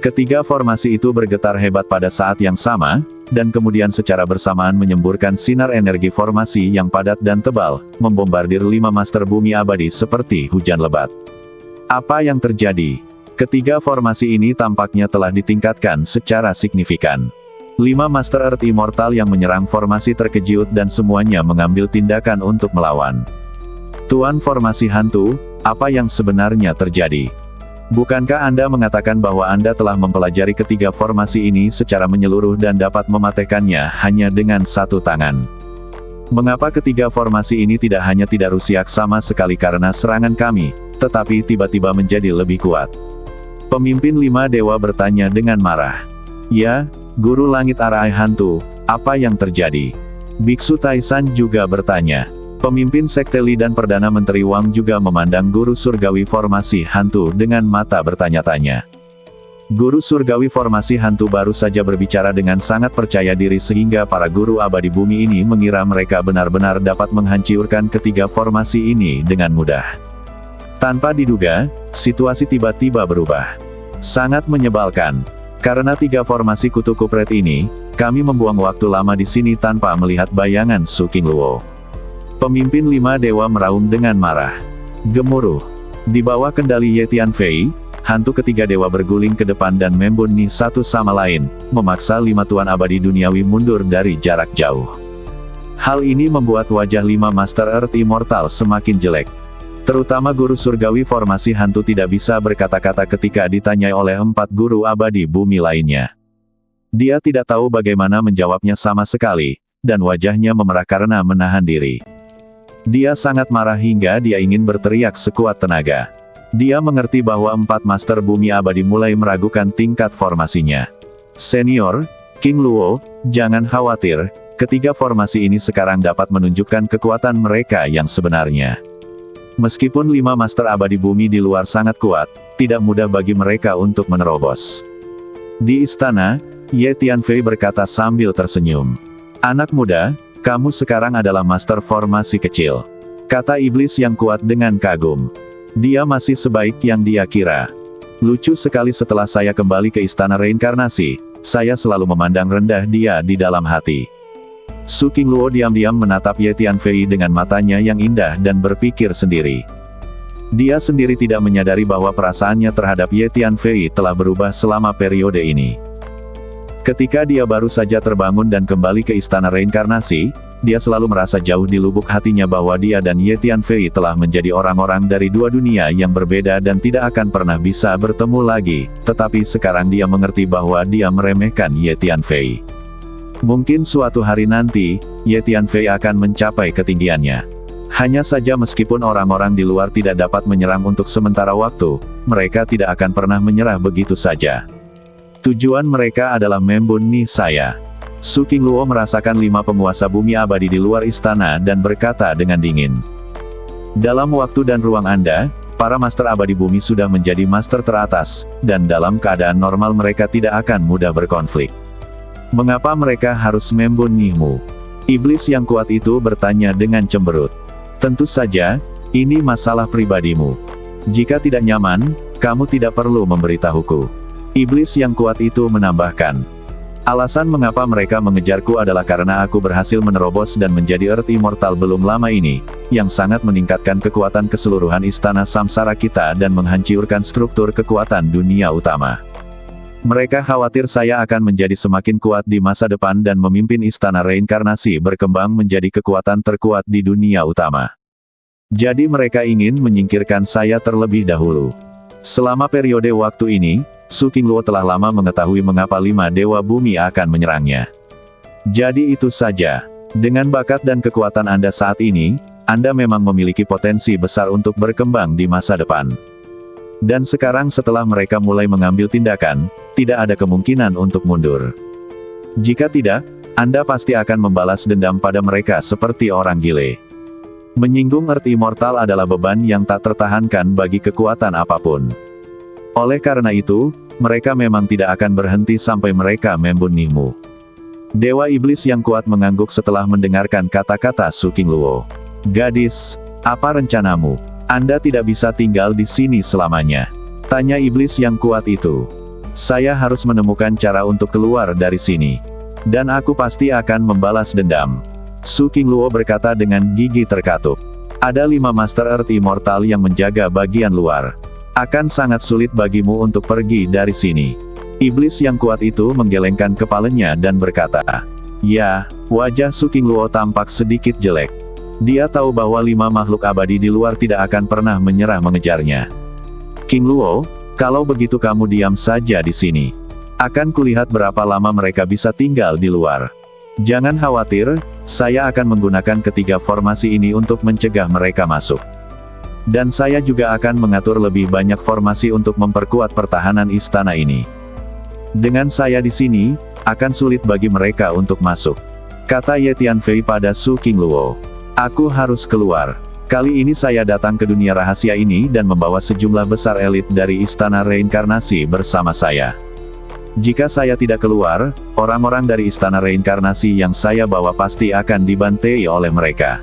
Ketiga formasi itu bergetar hebat pada saat yang sama, dan kemudian secara bersamaan menyemburkan sinar energi formasi yang padat dan tebal, membombardir 5 Master Bumi Abadi seperti hujan lebat. Apa yang terjadi? Ketiga formasi ini tampaknya telah ditingkatkan secara signifikan. 5 Master Earth Immortal yang menyerang formasi terkejut dan semuanya mengambil tindakan untuk melawan. Tuan formasi hantu, apa yang sebenarnya terjadi? Bukankah Anda mengatakan bahwa Anda telah mempelajari ketiga formasi ini secara menyeluruh dan dapat mematahkannya hanya dengan 1 tangan? Mengapa ketiga formasi ini tidak hanya tidak rusiak sama sekali karena serangan kami, tetapi tiba-tiba menjadi lebih kuat? Pemimpin 5 dewa bertanya dengan marah. Ya, Guru Langit Arai Hantu, apa yang terjadi? Biksu Taisan juga bertanya. Pemimpin Sekte Li dan Perdana Menteri Wang juga memandang Guru Surgawi Formasi Hantu dengan mata bertanya-tanya. Guru Surgawi Formasi Hantu baru saja berbicara dengan sangat percaya diri sehingga para guru abadi bumi ini mengira mereka benar-benar dapat menghancurkan ketiga formasi ini dengan mudah. Tanpa diduga, situasi tiba-tiba berubah. Sangat menyebalkan. Karena 3 formasi kutu kupret ini, kami membuang waktu lama di sini tanpa melihat bayangan Su Qingluo. Pemimpin 5 dewa meraung dengan marah. Gemuruh. Di bawah kendali Ye Tianfei, hantu ketiga dewa berguling ke depan dan membunuh satu sama lain, memaksa 5 tuan abadi duniawi mundur dari jarak jauh. Hal ini membuat wajah 5 Master Earth Immortal semakin jelek. Terutama guru surgawi formasi hantu tidak bisa berkata-kata ketika ditanyai oleh 4 guru abadi bumi lainnya. Dia tidak tahu bagaimana menjawabnya sama sekali, dan wajahnya memerah karena menahan diri. Dia sangat marah hingga dia ingin berteriak sekuat tenaga. Dia mengerti bahwa 4 Master Bumi Abadi mulai meragukan tingkat formasinya. Senior, King Luo, jangan khawatir, ketiga formasi ini sekarang dapat menunjukkan kekuatan mereka yang sebenarnya. Meskipun 5 Master Abadi Bumi di luar sangat kuat, tidak mudah bagi mereka untuk menerobos. Di istana, Ye Tianfei berkata sambil tersenyum. Anak muda, kamu sekarang adalah Master Formasi kecil. Kata iblis yang kuat dengan kagum. Dia masih sebaik yang dia kira. Lucu sekali, setelah saya kembali ke istana reinkarnasi, saya selalu memandang rendah dia di dalam hati. Su Qingluo diam-diam menatap Ye Tianfei dengan matanya yang indah dan berpikir sendiri. Dia sendiri tidak menyadari bahwa perasaannya terhadap Ye Tianfei telah berubah selama periode ini. Ketika dia baru saja terbangun dan kembali ke istana reinkarnasi, dia selalu merasa jauh di lubuk hatinya bahwa dia dan Ye Tianfei telah menjadi orang-orang dari dua dunia yang berbeda dan tidak akan pernah bisa bertemu lagi, tetapi sekarang dia mengerti bahwa dia meremehkan Ye Tianfei. Mungkin suatu hari nanti, Ye Tianfei akan mencapai ketinggiannya. Hanya saja meskipun orang-orang di luar tidak dapat menyerang untuk sementara waktu, mereka tidak akan pernah menyerah begitu saja. Tujuan mereka adalah membunuh saya. Su Qingluo merasakan 5 penguasa bumi abadi di luar istana dan berkata dengan dingin. Dalam waktu dan ruang Anda, para master abadi bumi sudah menjadi master teratas, dan dalam keadaan normal mereka tidak akan mudah berkonflik. Mengapa mereka harus membunuhmu? Iblis yang kuat itu bertanya dengan cemberut. Tentu saja, ini masalah pribadimu. Jika tidak nyaman, kamu tidak perlu memberitahuku. Iblis yang kuat itu menambahkan. Alasan mengapa mereka mengejarku adalah karena aku berhasil menerobos dan menjadi Earth Immortal belum lama ini, yang sangat meningkatkan kekuatan keseluruhan istana samsara kita dan menghancurkan struktur kekuatan dunia utama. Mereka khawatir saya akan menjadi semakin kuat di masa depan dan memimpin istana reinkarnasi berkembang menjadi kekuatan terkuat di dunia utama. Jadi mereka ingin menyingkirkan saya terlebih dahulu. Selama periode waktu ini, Su Qingluo telah lama mengetahui mengapa 5 dewa bumi akan menyerangnya. Jadi itu saja. Dengan bakat dan kekuatan Anda saat ini, Anda memang memiliki potensi besar untuk berkembang di masa depan. Dan sekarang setelah mereka mulai mengambil tindakan, tidak ada kemungkinan untuk mundur. Jika tidak, Anda pasti akan membalas dendam pada mereka seperti orang gile. Menyinggung Earth Immortal adalah beban yang tak tertahankan bagi kekuatan apapun. Oleh karena itu, mereka memang tidak akan berhenti sampai mereka membunuhmu. Dewa Iblis yang kuat mengangguk setelah mendengarkan kata-kata Su Qingluo. Gadis, apa rencanamu? Anda tidak bisa tinggal di sini selamanya. Tanya Iblis yang kuat itu. Saya harus menemukan cara untuk keluar dari sini. Dan aku pasti akan membalas dendam. Su Qingluo berkata dengan gigi terkatup. Ada 5 Master Earth Immortal yang menjaga bagian luar. Akan sangat sulit bagimu untuk pergi dari sini. Iblis yang kuat itu menggelengkan kepalanya dan berkata. Ya, wajah Su Qingluo tampak sedikit jelek. Dia tahu bahwa 5 makhluk abadi di luar tidak akan pernah menyerah mengejarnya. Qingluo, kalau begitu kamu diam saja di sini. Akan kulihat berapa lama mereka bisa tinggal di luar. Jangan khawatir, saya akan menggunakan ketiga formasi ini untuk mencegah mereka masuk. Dan saya juga akan mengatur lebih banyak formasi untuk memperkuat pertahanan istana ini. Dengan saya di sini, akan sulit bagi mereka untuk masuk. Kata Ye Tianfei pada Su Qingluo. Aku harus keluar. Kali ini saya datang ke dunia rahasia ini dan membawa sejumlah besar elit dari istana reinkarnasi bersama saya. Jika saya tidak keluar, orang-orang dari istana reinkarnasi yang saya bawa pasti akan dibantai oleh mereka.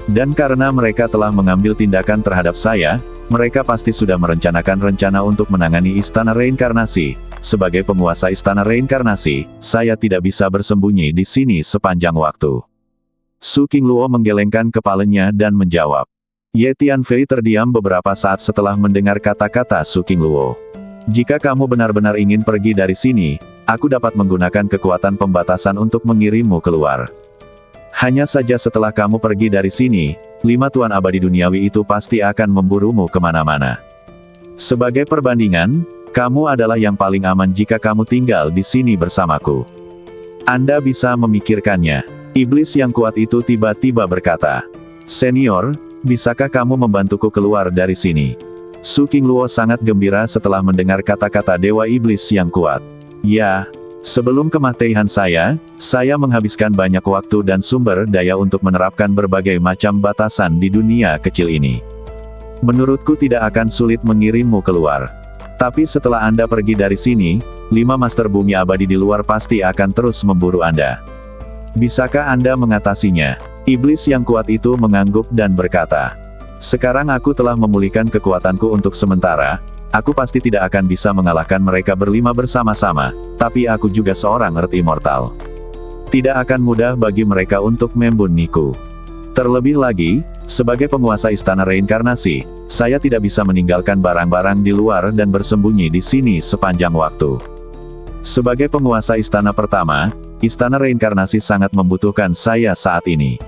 Dan karena mereka telah mengambil tindakan terhadap saya, mereka pasti sudah merencanakan rencana untuk menangani istana reinkarnasi. Sebagai penguasa istana reinkarnasi, saya tidak bisa bersembunyi di sini sepanjang waktu. Su Qingluo menggelengkan kepalanya dan menjawab. Ye Tianfei terdiam beberapa saat setelah mendengar kata-kata Su Qingluo. Jika kamu benar-benar ingin pergi dari sini, aku dapat menggunakan kekuatan pembatasan untuk mengirimmu keluar. Hanya saja setelah kamu pergi dari sini, 5 tuan abadi duniawi itu pasti akan memburumu kemana-mana. Sebagai perbandingan, Kamu adalah yang paling aman jika kamu tinggal di sini bersamaku. Anda bisa memikirkannya. Iblis yang kuat itu tiba-tiba berkata, "Senior, bisakah kamu membantuku keluar dari sini?" Su Qingluo sangat gembira setelah mendengar kata-kata Dewa Iblis yang kuat. "Ya, sebelum kematian saya menghabiskan banyak waktu dan sumber daya untuk menerapkan berbagai macam batasan di dunia kecil ini. Menurutku tidak akan sulit mengirimmu keluar. Tapi setelah Anda pergi dari sini, 5 Master Bumi Abadi di luar pasti akan terus memburu Anda. Bisakah Anda mengatasinya?" Iblis yang kuat itu mengangguk dan berkata, "Sekarang aku telah memulihkan kekuatanku untuk sementara, aku pasti tidak akan bisa mengalahkan mereka berlima bersama-sama, tapi aku juga seorang Earth Immortal. Tidak akan mudah bagi mereka untuk membunuhku. Terlebih lagi, sebagai penguasa Istana Reinkarnasi, saya tidak bisa meninggalkan barang-barang di luar dan bersembunyi di sini sepanjang waktu. Sebagai penguasa istana pertama, Istana Reinkarnasi sangat membutuhkan saya saat ini."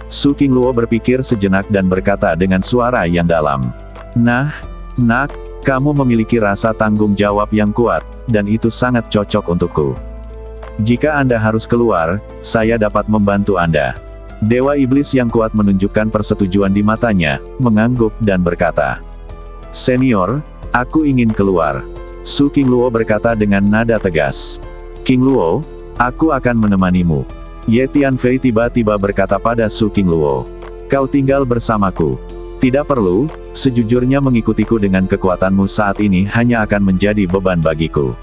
Su Qingluo berpikir sejenak dan berkata dengan suara yang dalam, Nak, kamu memiliki rasa tanggung jawab yang kuat, dan itu sangat cocok untukku. Jika Anda harus keluar, saya dapat membantu Anda." Dewa Iblis yang kuat menunjukkan persetujuan di matanya, mengangguk dan berkata, "Senior, aku ingin keluar." Su Qingluo berkata dengan nada tegas. "Qingluo, aku akan menemanimu." Ye Tianfei tiba-tiba berkata pada Su Qingluo, "Kau tinggal bersamaku. Tidak perlu, sejujurnya mengikutiku dengan kekuatanmu saat ini hanya akan menjadi beban bagiku."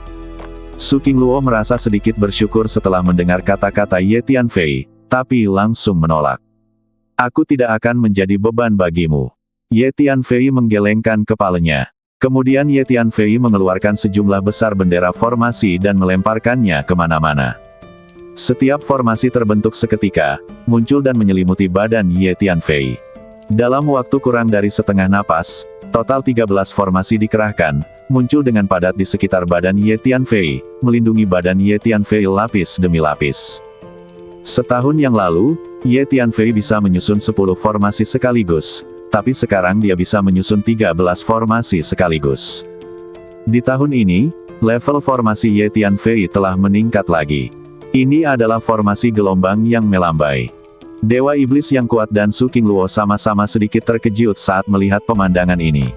Su Qingluo merasa sedikit bersyukur setelah mendengar kata-kata Ye Tianfei, tapi langsung menolak. "Aku tidak akan menjadi beban bagimu." Ye Tianfei menggelengkan kepalanya. Kemudian Ye Tianfei mengeluarkan sejumlah besar bendera formasi dan melemparkannya kemana-mana. Setiap formasi terbentuk seketika, muncul dan menyelimuti badan Ye Tianfei. Dalam waktu kurang dari setengah napas, total 13 formasi dikerahkan, muncul dengan padat di sekitar badan Ye Tianfei, melindungi badan Ye Tianfei lapis demi lapis. Setahun yang lalu, Ye Tianfei bisa menyusun 10 formasi sekaligus, tapi sekarang dia bisa menyusun 13 formasi sekaligus. Di tahun ini, level formasi Ye Tianfei telah meningkat lagi. Ini adalah formasi gelombang yang melambai. Dewa Iblis yang kuat dan Su Qingluo sama-sama sedikit terkejut saat melihat pemandangan ini.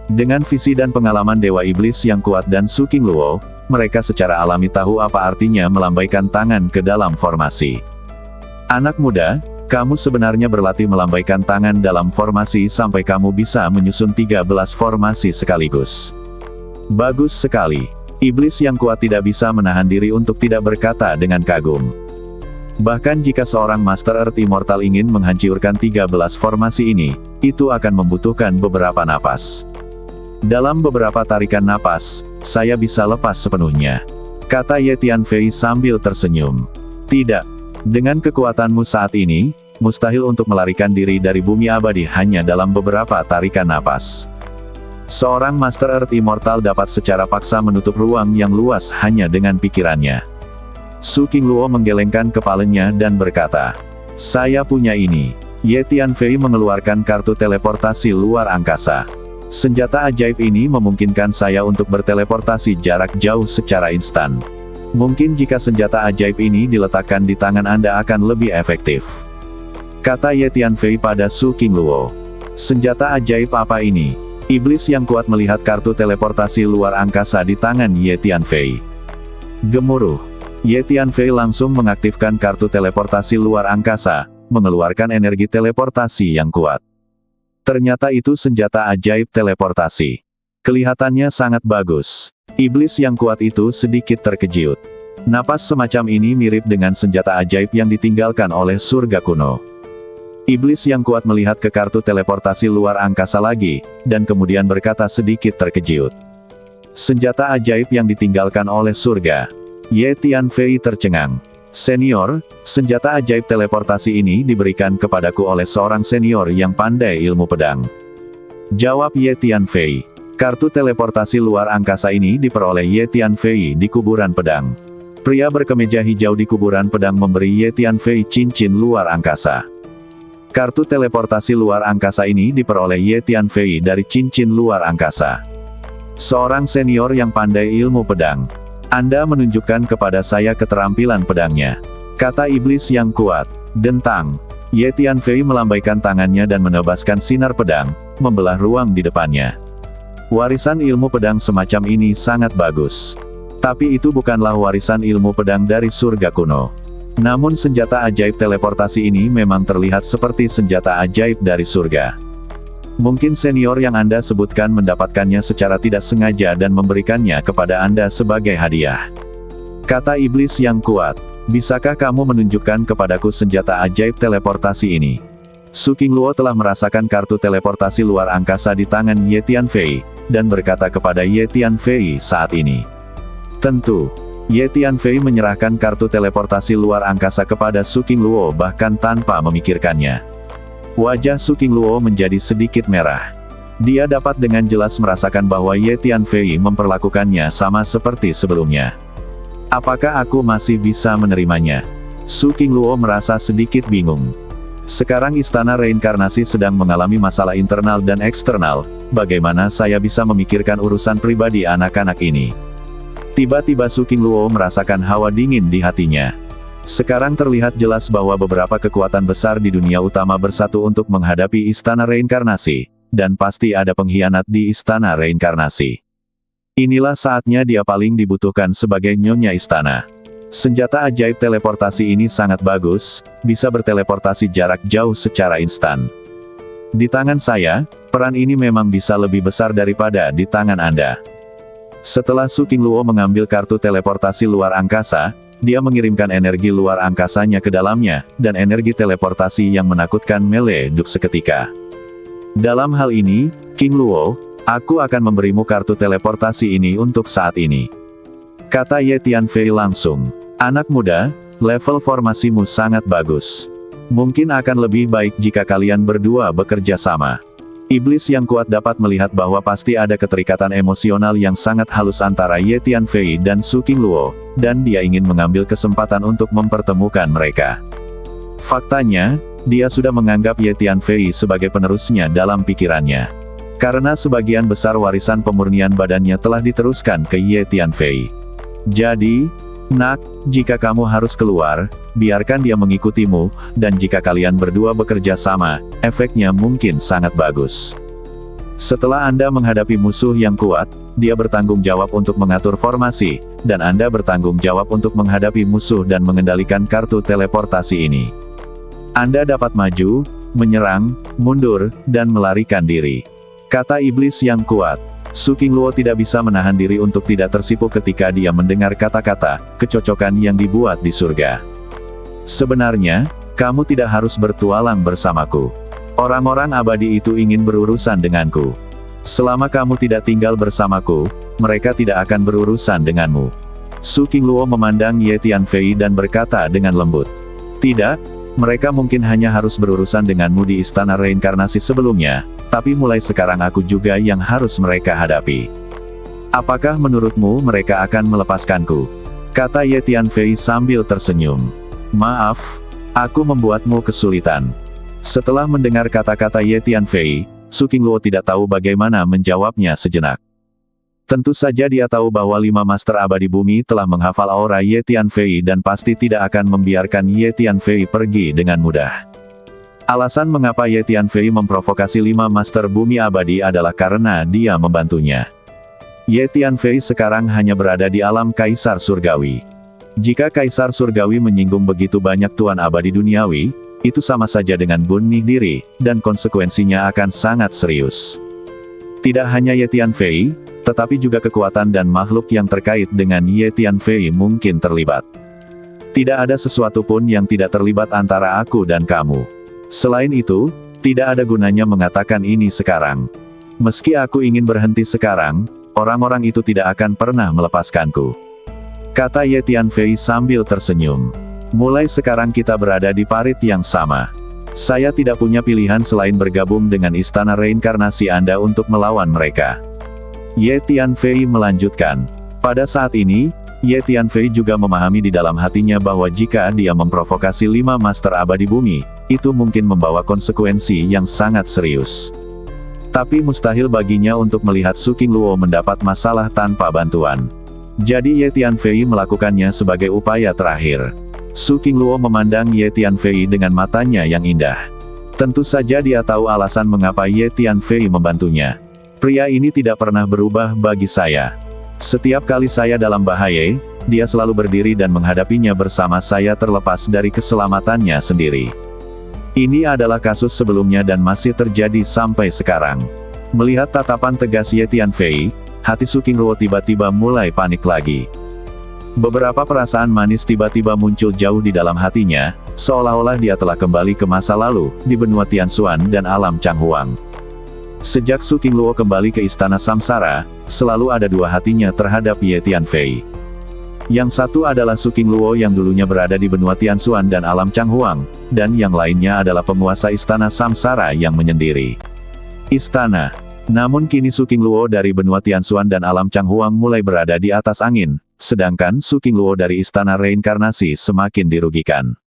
Dengan visi dan pengalaman Dewa Iblis yang kuat dan Su Qingluo, mereka secara alami tahu apa artinya melambaikan tangan ke dalam formasi. "Anak muda, kamu sebenarnya berlatih melambaikan tangan dalam formasi sampai kamu bisa menyusun 13 formasi sekaligus. Bagus sekali." Iblis yang kuat tidak bisa menahan diri untuk tidak berkata dengan kagum. Bahkan jika seorang Master Earth Immortal ingin menghancurkan 13 formasi ini, itu akan membutuhkan beberapa napas. "Dalam beberapa tarikan napas, saya bisa lepas sepenuhnya," kata Ye Tianfei sambil tersenyum. "Tidak. Dengan kekuatanmu saat ini, mustahil untuk melarikan diri dari bumi abadi hanya dalam beberapa tarikan napas. Seorang Master Earth Immortal dapat secara paksa menutup ruang yang luas hanya dengan pikirannya." Su Qingluo menggelengkan kepalanya dan berkata, "Saya punya ini." Ye Tianfei mengeluarkan kartu teleportasi luar angkasa. "Senjata ajaib ini memungkinkan saya untuk berteleportasi jarak jauh secara instan. Mungkin jika senjata ajaib ini diletakkan di tangan Anda akan lebih efektif," kata Ye Tianfei pada Su Qingluo. "Senjata ajaib apa ini?" Iblis yang kuat melihat kartu teleportasi luar angkasa di tangan Ye Tianfei. Gemuruh. Ye Tianfei langsung mengaktifkan kartu teleportasi luar angkasa, mengeluarkan energi teleportasi yang kuat. Ternyata itu senjata ajaib teleportasi. Kelihatannya sangat bagus. Iblis yang kuat itu sedikit terkejut. Napas semacam ini mirip dengan senjata ajaib yang ditinggalkan oleh surga kuno. Iblis yang kuat melihat ke kartu teleportasi luar angkasa lagi, dan kemudian berkata sedikit terkejut. Senjata ajaib yang ditinggalkan oleh surga. Ye Tianfei tercengang. "Senior, senjata ajaib teleportasi ini diberikan kepadaku oleh seorang senior yang pandai ilmu pedang," jawab Ye Tianfei. Kartu teleportasi luar angkasa ini diperoleh Ye Tianfei di kuburan pedang. Pria berkemeja hijau di kuburan pedang memberi Ye Tianfei cincin luar angkasa. Kartu teleportasi luar angkasa ini diperoleh Ye Tianfei dari cincin luar angkasa. Seorang senior yang pandai ilmu pedang. Anda menunjukkan kepada saya keterampilan pedangnya. Kata iblis yang kuat. Dentang. Ye Tianfei melambaikan tangannya dan menebaskan sinar pedang, membelah ruang di depannya. Warisan ilmu pedang semacam ini sangat bagus. Tapi itu bukanlah warisan ilmu pedang dari surga kuno. Namun senjata ajaib teleportasi ini memang terlihat seperti senjata ajaib dari surga. Mungkin senior yang Anda sebutkan mendapatkannya secara tidak sengaja dan memberikannya kepada Anda sebagai hadiah. Kata iblis yang kuat, bisakah kamu menunjukkan kepadaku senjata ajaib teleportasi ini? Su Qingluo telah merasakan kartu teleportasi luar angkasa di tangan Ye Tianfei, dan berkata kepada Ye Tianfei saat ini. Tentu, Ye Tianfei menyerahkan kartu teleportasi luar angkasa kepada Su Qingluo bahkan tanpa memikirkannya. Wajah Su Qingluo menjadi sedikit merah. Dia dapat dengan jelas merasakan bahwa Ye Tianfei memperlakukannya sama seperti sebelumnya. Apakah aku masih bisa menerimanya? Su Qingluo merasa sedikit bingung. Sekarang Istana Reinkarnasi sedang mengalami masalah internal dan eksternal, bagaimana saya bisa memikirkan urusan pribadi anak-anak ini? Tiba-tiba Su Qingluo merasakan hawa dingin di hatinya. Sekarang terlihat jelas bahwa beberapa kekuatan besar di dunia utama bersatu untuk menghadapi Istana Reinkarnasi, dan pasti ada pengkhianat di Istana Reinkarnasi. Inilah saatnya dia paling dibutuhkan sebagai nyonya istana. Senjata ajaib teleportasi ini sangat bagus, bisa berteleportasi jarak jauh secara instan. Di tangan saya, peran ini memang bisa lebih besar daripada di tangan Anda. Setelah Su Qingluo mengambil kartu teleportasi luar angkasa, dia mengirimkan energi luar angkasanya ke dalamnya, dan energi teleportasi yang menakutkan meleduk seketika. Dalam hal ini, Qingluo, aku akan memberimu kartu teleportasi ini untuk saat ini. Kata Ye Tianfei langsung. Anak muda, level formasimu sangat bagus. Mungkin akan lebih baik jika kalian berdua bekerja sama. Iblis yang kuat dapat melihat bahwa pasti ada keterikatan emosional yang sangat halus antara Ye Tianfei dan Su Qingluo, dan dia ingin mengambil kesempatan untuk mempertemukan mereka. Faktanya, dia sudah menganggap Ye Tianfei sebagai penerusnya dalam pikirannya. Karena sebagian besar warisan pemurnian badannya telah diteruskan ke Ye Tianfei. Jadi, nak, jika kamu harus keluar, biarkan dia mengikutimu, dan jika kalian berdua bekerja sama, efeknya mungkin sangat bagus. Setelah Anda menghadapi musuh yang kuat, dia bertanggung jawab untuk mengatur formasi, dan Anda bertanggung jawab untuk menghadapi musuh dan mengendalikan kartu teleportasi ini. Anda dapat maju, menyerang, mundur, dan melarikan diri. Kata iblis yang kuat. Su Qingluo tidak bisa menahan diri untuk tidak tersipu ketika dia mendengar kata-kata kecocokan yang dibuat di surga. Sebenarnya, kamu tidak harus bertualang bersamaku. Orang-orang abadi itu ingin berurusan denganku. Selama kamu tidak tinggal bersamaku, mereka tidak akan berurusan denganmu. Su Qingluo memandang Ye Tianfei dan berkata dengan lembut. Tidak, mereka mungkin hanya harus berurusan denganmu di Istana Reinkarnasi sebelumnya, tapi mulai sekarang aku juga yang harus mereka hadapi. Apakah menurutmu mereka akan melepaskanku? Kata Ye Tianfei sambil tersenyum. Maaf, aku membuatmu kesulitan. Setelah mendengar kata-kata Ye Tianfei, Su Qingluo tidak tahu bagaimana menjawabnya sejenak. Tentu saja dia tahu bahwa 5 Master Abadi Bumi telah menghafal aura Ye Tianfei dan pasti tidak akan membiarkan Ye Tianfei pergi dengan mudah. Alasan mengapa Ye Tianfei memprovokasi 5 Master Bumi Abadi adalah karena dia membantunya. Ye Tianfei sekarang hanya berada di alam Kaisar Surgawi. Jika Kaisar Surgawi menyinggung begitu banyak Tuan Abadi Duniawi, itu sama saja dengan bunuh diri, dan konsekuensinya akan sangat serius. Tidak hanya Ye Tianfei, tetapi juga kekuatan dan makhluk yang terkait dengan Ye Tianfei mungkin terlibat. Tidak ada sesuatu pun yang tidak terlibat antara aku dan kamu. Selain itu, tidak ada gunanya mengatakan ini sekarang. Meski aku ingin berhenti sekarang, orang-orang itu tidak akan pernah melepaskanku. Kata Ye Tianfei sambil tersenyum. Mulai sekarang kita berada di parit yang sama. Saya tidak punya pilihan selain bergabung dengan Istana Reinkarnasi Anda untuk melawan mereka. Ye Tianfei melanjutkan. Pada saat ini, Ye Tianfei juga memahami di dalam hatinya bahwa jika dia memprovokasi 5 Master Abadi Bumi, itu mungkin membawa konsekuensi yang sangat serius. Tapi mustahil baginya untuk melihat Su Qingluo mendapat masalah tanpa bantuan. Jadi Ye Tianfei melakukannya sebagai upaya terakhir. Su Qingluo memandang Ye Tianfei dengan matanya yang indah. Tentu saja dia tahu alasan mengapa Ye Tianfei membantunya. Pria ini tidak pernah berubah bagi saya. Setiap kali saya dalam bahaya, dia selalu berdiri dan menghadapinya bersama saya terlepas dari keselamatannya sendiri. Ini adalah kasus sebelumnya dan masih terjadi sampai sekarang. Melihat tatapan tegas Ye Tianfei, hati Su Qingluo tiba-tiba mulai panik lagi. Beberapa perasaan manis tiba-tiba muncul jauh di dalam hatinya, seolah-olah dia telah kembali ke masa lalu, di benua Tianxuan dan alam Changhuang. Sejak Su Qingluo kembali ke Istana Samsara, selalu ada dua hatinya terhadap Ye Tianfei. Yang satu adalah Su Qingluo yang dulunya berada di benua Tianxuan dan alam Changhuang, dan yang lainnya adalah penguasa Istana Samsara yang menyendiri. Istana. Namun kini Su Qingluo dari benua Tianxuan dan alam Changhuang mulai berada di atas angin, sedangkan Su Qingluo dari Istana Reinkarnasi semakin dirugikan.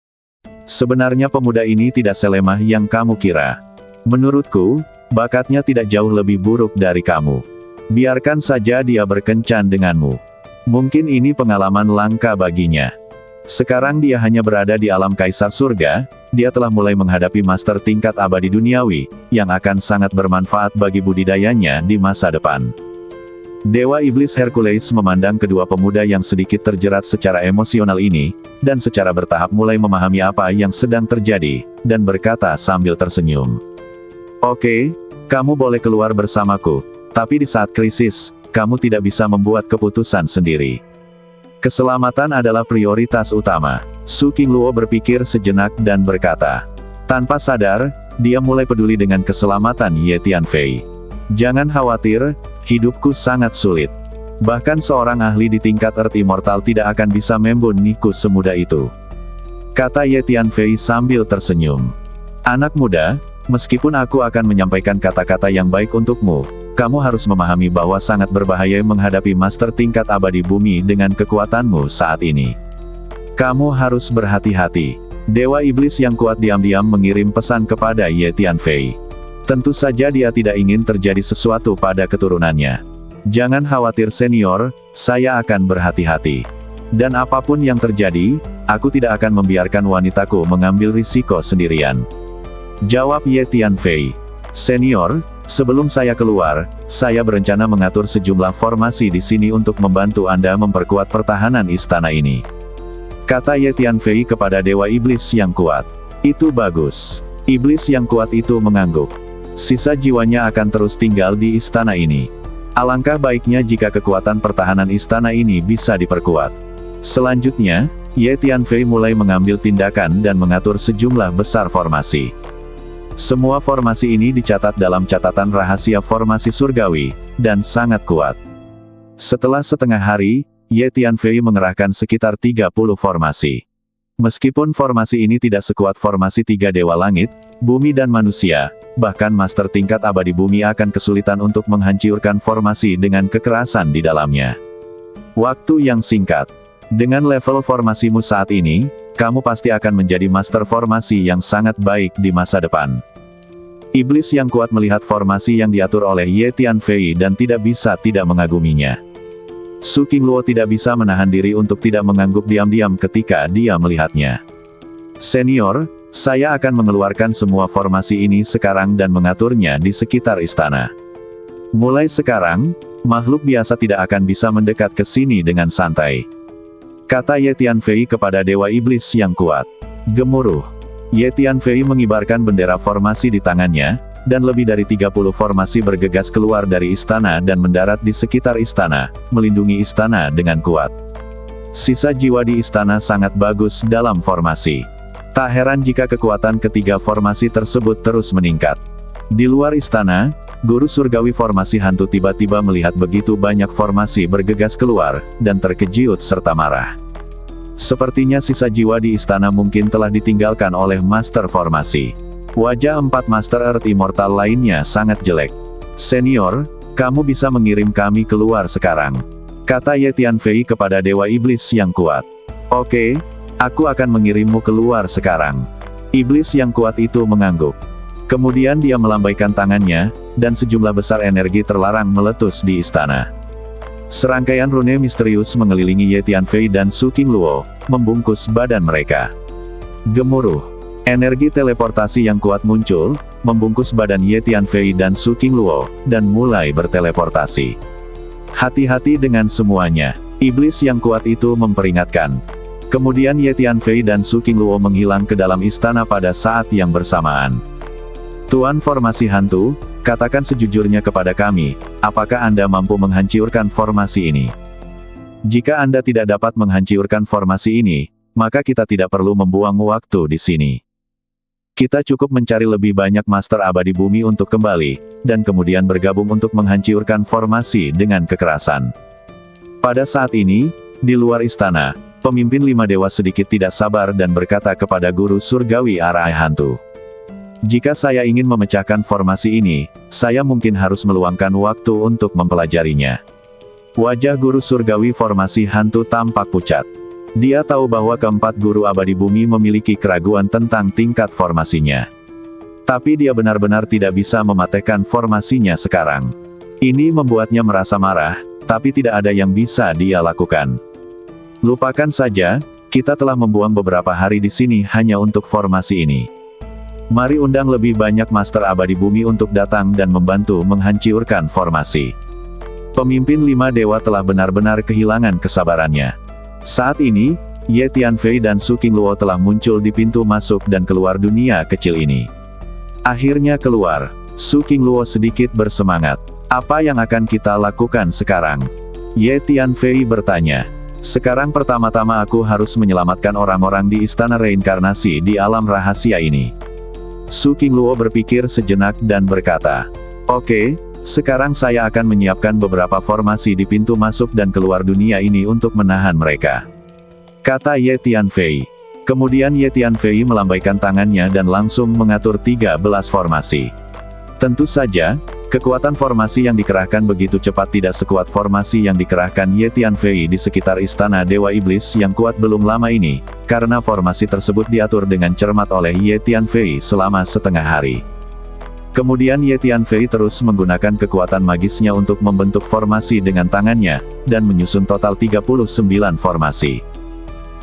Sebenarnya pemuda ini tidak selemah yang kamu kira. Menurutku, bakatnya tidak jauh lebih buruk dari kamu. Biarkan saja dia berkencan denganmu. Mungkin ini pengalaman langka baginya. Sekarang dia hanya berada di alam kaisar surga, dia telah mulai menghadapi master tingkat abadi duniawi, yang akan sangat bermanfaat bagi budidayanya di masa depan. Dewa Iblis Hercules memandang kedua pemuda yang sedikit terjerat secara emosional ini, dan secara bertahap mulai memahami apa yang sedang terjadi, dan berkata sambil tersenyum. Oke, kamu boleh keluar bersamaku, tapi di saat krisis, kamu tidak bisa membuat keputusan sendiri. Keselamatan adalah prioritas utama. Su Qingluo berpikir sejenak dan berkata. Tanpa sadar, dia mulai peduli dengan keselamatan Ye Tianfei. Jangan khawatir, hidupku sangat sulit. Bahkan seorang ahli di tingkat Earth Immortal tidak akan bisa membunuhku semudah itu. Kata Ye Tianfei sambil tersenyum. Anak muda, meskipun aku akan menyampaikan kata-kata yang baik untukmu, kamu harus memahami bahwa sangat berbahaya menghadapi master tingkat abadi bumi dengan kekuatanmu saat ini. Kamu harus berhati-hati. Dewa Iblis yang kuat diam-diam mengirim pesan kepada Ye Tianfei. Tentu saja dia tidak ingin terjadi sesuatu pada keturunannya. Jangan khawatir senior, saya akan berhati-hati. Dan apapun yang terjadi, aku tidak akan membiarkan wanitaku mengambil risiko sendirian. Jawab Ye Tianfei. Senior, sebelum saya keluar, saya berencana mengatur sejumlah formasi di sini untuk membantu Anda memperkuat pertahanan istana ini. Kata Ye Tianfei kepada Dewa Iblis yang kuat. Itu bagus. Iblis yang kuat itu mengangguk. Sisa jiwanya akan terus tinggal di istana ini. Alangkah baiknya jika kekuatan pertahanan istana ini bisa diperkuat. Selanjutnya, Ye Tianfei mulai mengambil tindakan dan mengatur sejumlah besar formasi. Semua formasi ini dicatat dalam catatan rahasia formasi surgawi, dan sangat kuat. Setelah setengah hari, Ye Tianfei mengerahkan sekitar 30 formasi. Meskipun formasi ini tidak sekuat formasi tiga dewa langit, bumi dan manusia, bahkan master tingkat abadi bumi akan kesulitan untuk menghancurkan formasi dengan kekerasan di dalamnya. Waktu yang singkat. Dengan level formasimu saat ini, kamu pasti akan menjadi master formasi yang sangat baik di masa depan. Iblis yang kuat melihat formasi yang diatur oleh Ye Tianfei dan tidak bisa tidak mengaguminya. Su Qingluo tidak bisa menahan diri untuk tidak mengangguk diam-diam ketika dia melihatnya. Senior, saya akan mengeluarkan semua formasi ini sekarang dan mengaturnya di sekitar istana. Mulai sekarang, makhluk biasa tidak akan bisa mendekat ke sini dengan santai. Kata Ye Tianfei kepada Dewa Iblis yang kuat. Gemuruh. Ye Tianfei mengibarkan bendera formasi di tangannya, dan lebih dari 30 formasi bergegas keluar dari istana dan mendarat di sekitar istana, melindungi istana dengan kuat. Sisa jiwa di istana sangat bagus dalam formasi. Tak heran jika kekuatan ketiga formasi tersebut terus meningkat. Di luar istana, guru surgawi formasi hantu tiba-tiba melihat begitu banyak formasi bergegas keluar, dan terkejut serta marah. Sepertinya sisa jiwa di istana mungkin telah ditinggalkan oleh master formasi. Wajah 4 Master Earth Immortal lainnya sangat jelek. Senior, kamu bisa mengirim kami keluar sekarang. Kata Ye Tianfei kepada Dewa Iblis yang kuat. Oke, aku akan mengirimmu keluar sekarang. Iblis yang kuat itu mengangguk. Kemudian dia melambaikan tangannya, dan sejumlah besar energi terlarang meletus di istana. Serangkaian rune misterius mengelilingi Ye Tianfei dan Su Qingluo, membungkus badan mereka. Gemuruh. Energi teleportasi yang kuat muncul, membungkus badan Ye Tianfei dan Su Qingluo, dan mulai berteleportasi. Hati-hati dengan semuanya. Iblis yang kuat itu memperingatkan. Kemudian Ye Tianfei dan Su Qingluo menghilang ke dalam istana pada saat yang bersamaan. Tuan formasi hantu, katakan sejujurnya kepada kami, apakah Anda mampu menghancurkan formasi ini? Jika Anda tidak dapat menghancurkan formasi ini, maka kita tidak perlu membuang waktu di sini. Kita cukup mencari lebih banyak Master Abadi Bumi untuk kembali, dan kemudian bergabung untuk menghancurkan formasi dengan kekerasan. Pada saat ini, di luar istana, pemimpin 5 dewa sedikit tidak sabar dan berkata kepada guru surgawi Arai Hantu. Jika saya ingin memecahkan formasi ini, saya mungkin harus meluangkan waktu untuk mempelajarinya. Wajah guru surgawi formasi hantu tampak pucat. Dia tahu bahwa keempat guru abadi bumi memiliki keraguan tentang tingkat formasinya. Tapi dia benar-benar tidak bisa mematahkan formasinya sekarang. Ini membuatnya merasa marah, tapi tidak ada yang bisa dia lakukan. Lupakan saja, kita telah membuang beberapa hari di sini hanya untuk formasi ini. Mari undang lebih banyak Master Abadi Bumi untuk datang dan membantu menghancurkan formasi. Pemimpin 5 dewa telah benar-benar kehilangan kesabarannya. Saat ini, Ye Tianfei dan Su Qingluo telah muncul di pintu masuk dan keluar dunia kecil ini. Akhirnya keluar, Su Qingluo sedikit bersemangat. Apa yang akan kita lakukan sekarang? Ye Tianfei bertanya. Sekarang pertama-tama aku harus menyelamatkan orang-orang di istana reinkarnasi di alam rahasia ini. Su Qingluo berpikir sejenak dan berkata, "Oke, sekarang saya akan menyiapkan beberapa formasi di pintu masuk dan keluar dunia ini untuk menahan mereka," kata Ye Tianfei. Kemudian Ye Tianfei melambaikan tangannya dan langsung mengatur 13 formasi. Tentu saja, kekuatan formasi yang dikerahkan begitu cepat tidak sekuat formasi yang dikerahkan Ye Tianfei di sekitar istana Dewa Iblis yang kuat belum lama ini, karena formasi tersebut diatur dengan cermat oleh Ye Tianfei selama setengah hari. Kemudian Ye Tianfei terus menggunakan kekuatan magisnya untuk membentuk formasi dengan tangannya, dan menyusun total 39 formasi.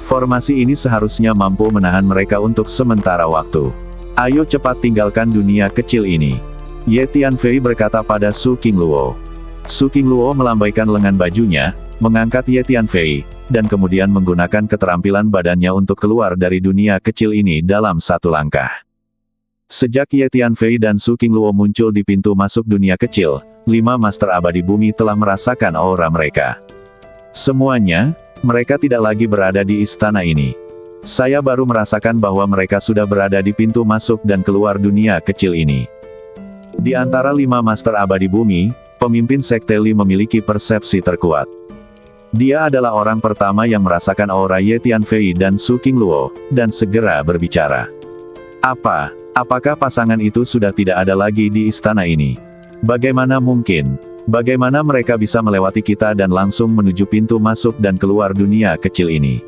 Formasi ini seharusnya mampu menahan mereka untuk sementara waktu. Ayo cepat tinggalkan dunia kecil ini. Ye Tianfei berkata pada Su Qingluo. Su Qingluo melambaikan lengan bajunya, mengangkat Ye Tianfei, dan kemudian menggunakan keterampilan badannya untuk keluar dari dunia kecil ini dalam satu langkah. Sejak Ye Tianfei dan Su Qingluo muncul di pintu masuk dunia kecil, 5 Master Abadi Bumi telah merasakan aura mereka. Semuanya, mereka tidak lagi berada di istana ini. Saya baru merasakan bahwa mereka sudah berada di pintu masuk dan keluar dunia kecil ini. Di antara 5 Master Abadi Bumi, pemimpin Sekte Li memiliki persepsi terkuat. Dia adalah orang pertama yang merasakan aura Ye Tianfei dan Su Qingluo, dan segera berbicara. Apakah pasangan itu sudah tidak ada lagi di istana ini? Bagaimana mungkin? Bagaimana mereka bisa melewati kita dan langsung menuju pintu masuk dan keluar dunia kecil ini?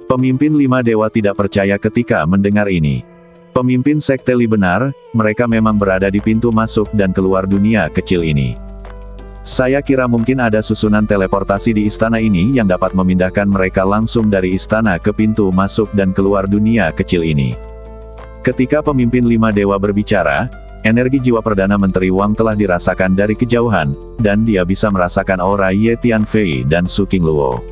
Pemimpin 5 dewa tidak percaya ketika mendengar ini. Pemimpin Sekte Li benar, mereka memang berada di pintu masuk dan keluar dunia kecil ini. Saya kira mungkin ada susunan teleportasi di istana ini yang dapat memindahkan mereka langsung dari istana ke pintu masuk dan keluar dunia kecil ini. Ketika pemimpin 5 dewa berbicara, energi jiwa Perdana Menteri Wang telah dirasakan dari kejauhan, dan dia bisa merasakan aura Ye Tianfei dan Su Qingluo.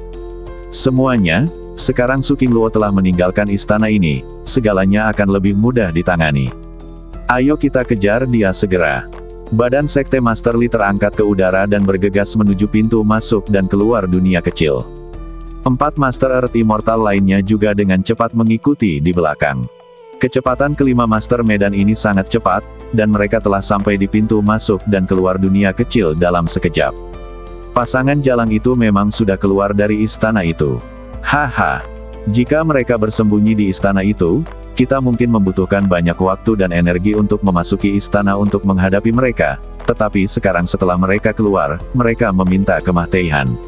Semuanya, sekarang Su Qingluo telah meninggalkan istana ini, segalanya akan lebih mudah ditangani. Ayo kita kejar dia segera. Badan Sekte Master Li terangkat ke udara dan bergegas menuju pintu masuk dan keluar dunia kecil. 4 Master Earth Immortal lainnya juga dengan cepat mengikuti di belakang. Kecepatan kelima Master Medan ini sangat cepat, dan mereka telah sampai di pintu masuk dan keluar dunia kecil dalam sekejap. Pasangan jalang itu memang sudah keluar dari istana itu. Haha, jika mereka bersembunyi di istana itu, kita mungkin membutuhkan banyak waktu dan energi untuk memasuki istana untuk menghadapi mereka, tetapi sekarang setelah mereka keluar, mereka meminta kematian.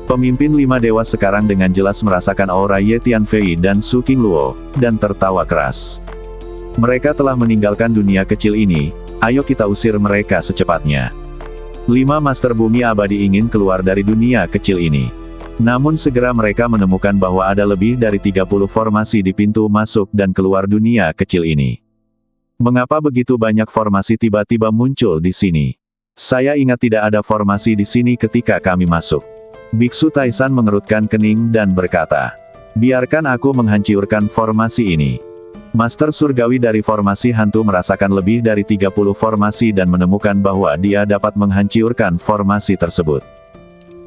Pemimpin 5 dewa sekarang dengan jelas merasakan aura Ye Tianfei dan Su Qingluo, dan tertawa keras. Mereka telah meninggalkan dunia kecil ini, ayo kita usir mereka secepatnya. 5 Master Bumi Abadi ingin keluar dari dunia kecil ini. Namun segera mereka menemukan bahwa ada lebih dari 30 formasi di pintu masuk dan keluar dunia kecil ini. Mengapa begitu banyak formasi tiba-tiba muncul di sini? Saya ingat tidak ada formasi di sini ketika kami masuk. Biksu Taisan mengerutkan kening dan berkata, biarkan aku menghancurkan formasi ini. Master Surgawi dari formasi hantu merasakan lebih dari 30 formasi dan menemukan bahwa dia dapat menghancurkan formasi tersebut.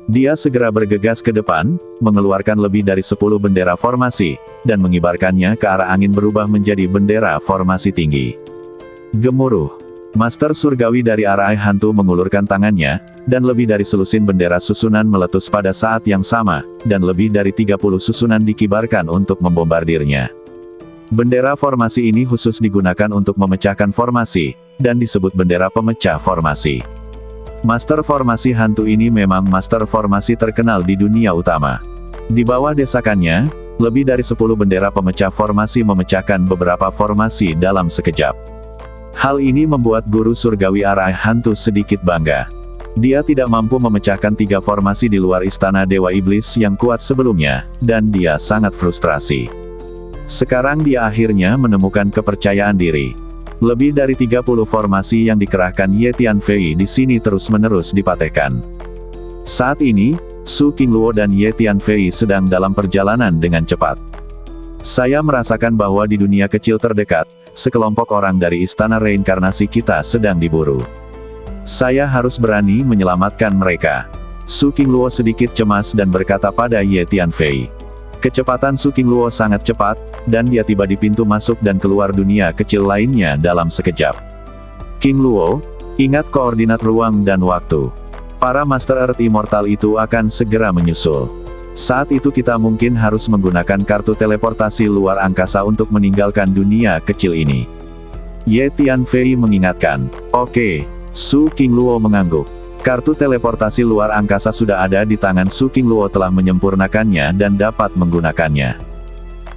Dia segera bergegas ke depan, mengeluarkan lebih dari 10 bendera formasi, dan mengibarkannya ke arah angin berubah menjadi bendera formasi tinggi. Gemuruh. Master Surgawi dari arah hantu mengulurkan tangannya, dan lebih dari selusin bendera susunan meletus pada saat yang sama, dan lebih dari 30 susunan dikibarkan untuk membombardirnya. Bendera formasi ini khusus digunakan untuk memecahkan formasi, dan disebut bendera pemecah formasi. Master formasi hantu ini memang master formasi terkenal di dunia utama. Di bawah desakannya, lebih dari 10 bendera pemecah formasi memecahkan beberapa formasi dalam sekejap. Hal ini membuat guru surgawi arah hantu sedikit bangga. Dia tidak mampu memecahkan 3 formasi di luar istana Dewa Iblis yang kuat sebelumnya, dan dia sangat frustrasi. Sekarang dia akhirnya menemukan kepercayaan diri. Lebih dari 30 formasi yang dikerahkan Ye Tianfei di sini terus-menerus dipatehkan. Saat ini, Su Qingluo dan Ye Tianfei sedang dalam perjalanan dengan cepat. Saya merasakan bahwa di dunia kecil terdekat, sekelompok orang dari istana reinkarnasi kita sedang diburu. Saya harus berani menyelamatkan mereka. Su Qingluo sedikit cemas dan berkata pada Ye Tianfei. Kecepatan Su Qingluo sangat cepat, dan dia tiba di pintu masuk dan keluar dunia kecil lainnya dalam sekejap. Qingluo, ingat koordinat ruang dan waktu. Para Master Earth Immortal itu akan segera menyusul. Saat itu kita mungkin harus menggunakan kartu teleportasi luar angkasa untuk meninggalkan dunia kecil ini. Ye Tianfei mengingatkan. Oke, Su Qingluo mengangguk. Kartu teleportasi luar angkasa sudah ada di tangan Su Qingluo telah menyempurnakannya dan dapat menggunakannya.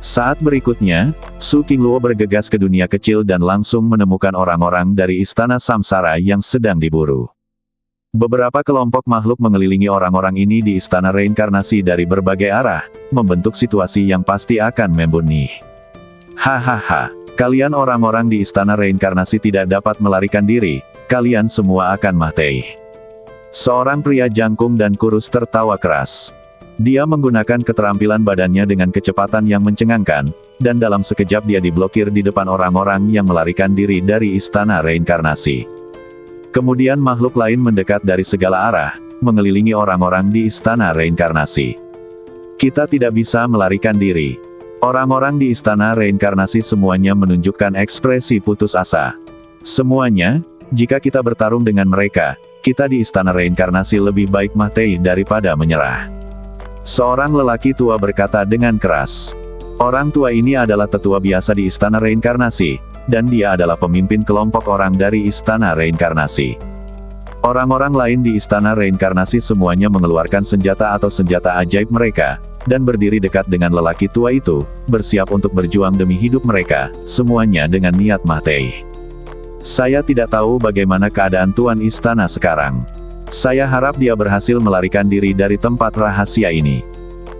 Saat berikutnya, Su Qingluo bergegas ke dunia kecil dan langsung menemukan orang-orang dari istana Samsara yang sedang diburu. Beberapa kelompok makhluk mengelilingi orang-orang ini di istana reinkarnasi dari berbagai arah, membentuk situasi yang pasti akan membunuh. Hahaha, kalian orang-orang di istana reinkarnasi tidak dapat melarikan diri, kalian semua akan mati. Seorang pria jangkung dan kurus tertawa keras. Dia menggunakan keterampilan badannya dengan kecepatan yang mencengangkan, dan dalam sekejap dia diblokir di depan orang-orang yang melarikan diri dari istana reinkarnasi. Kemudian makhluk lain mendekat dari segala arah, mengelilingi orang-orang di istana reinkarnasi. Kita tidak bisa melarikan diri. Orang-orang di istana reinkarnasi semuanya menunjukkan ekspresi putus asa. Semuanya, jika kita bertarung dengan mereka, kita di istana reinkarnasi lebih baik mati daripada menyerah. Seorang lelaki tua berkata dengan keras. Orang tua ini adalah tetua biasa di istana reinkarnasi, dan dia adalah pemimpin kelompok orang dari istana reinkarnasi. Orang-orang lain di istana reinkarnasi semuanya mengeluarkan senjata atau senjata ajaib mereka, dan berdiri dekat dengan lelaki tua itu, bersiap untuk berjuang demi hidup mereka, semuanya dengan niat mati. Saya tidak tahu bagaimana keadaan Tuan Istana sekarang. Saya harap dia berhasil melarikan diri dari tempat rahasia ini.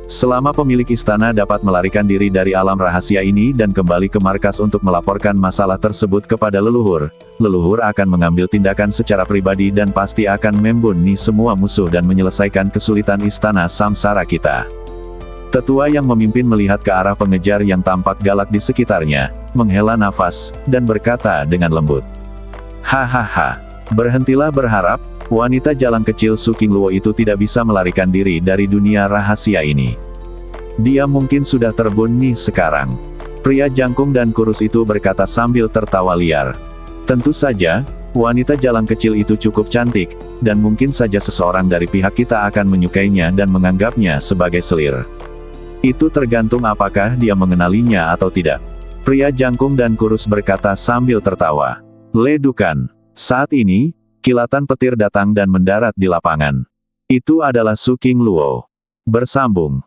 Selama pemilik istana dapat melarikan diri dari alam rahasia ini dan kembali ke markas untuk melaporkan masalah tersebut kepada leluhur, leluhur akan mengambil tindakan secara pribadi dan pasti akan membunuh semua musuh dan menyelesaikan kesulitan istana samsara kita. Tetua yang memimpin melihat ke arah pengejar yang tampak galak di sekitarnya, menghela nafas, dan berkata dengan lembut. Hahaha, berhentilah berharap, wanita jalang kecil Su Qingluo itu tidak bisa melarikan diri dari dunia rahasia ini. Dia mungkin sudah terbunuh sekarang. Pria jangkung dan kurus itu berkata sambil tertawa liar. Tentu saja, wanita jalang kecil itu cukup cantik, dan mungkin saja seseorang dari pihak kita akan menyukainya dan menganggapnya sebagai selir. Itu tergantung apakah dia mengenalinya atau tidak. Pria jangkung dan kurus berkata sambil tertawa. Ledukan. Saat ini, kilatan petir datang dan mendarat di lapangan. Itu adalah Su Qingluo. Bersambung.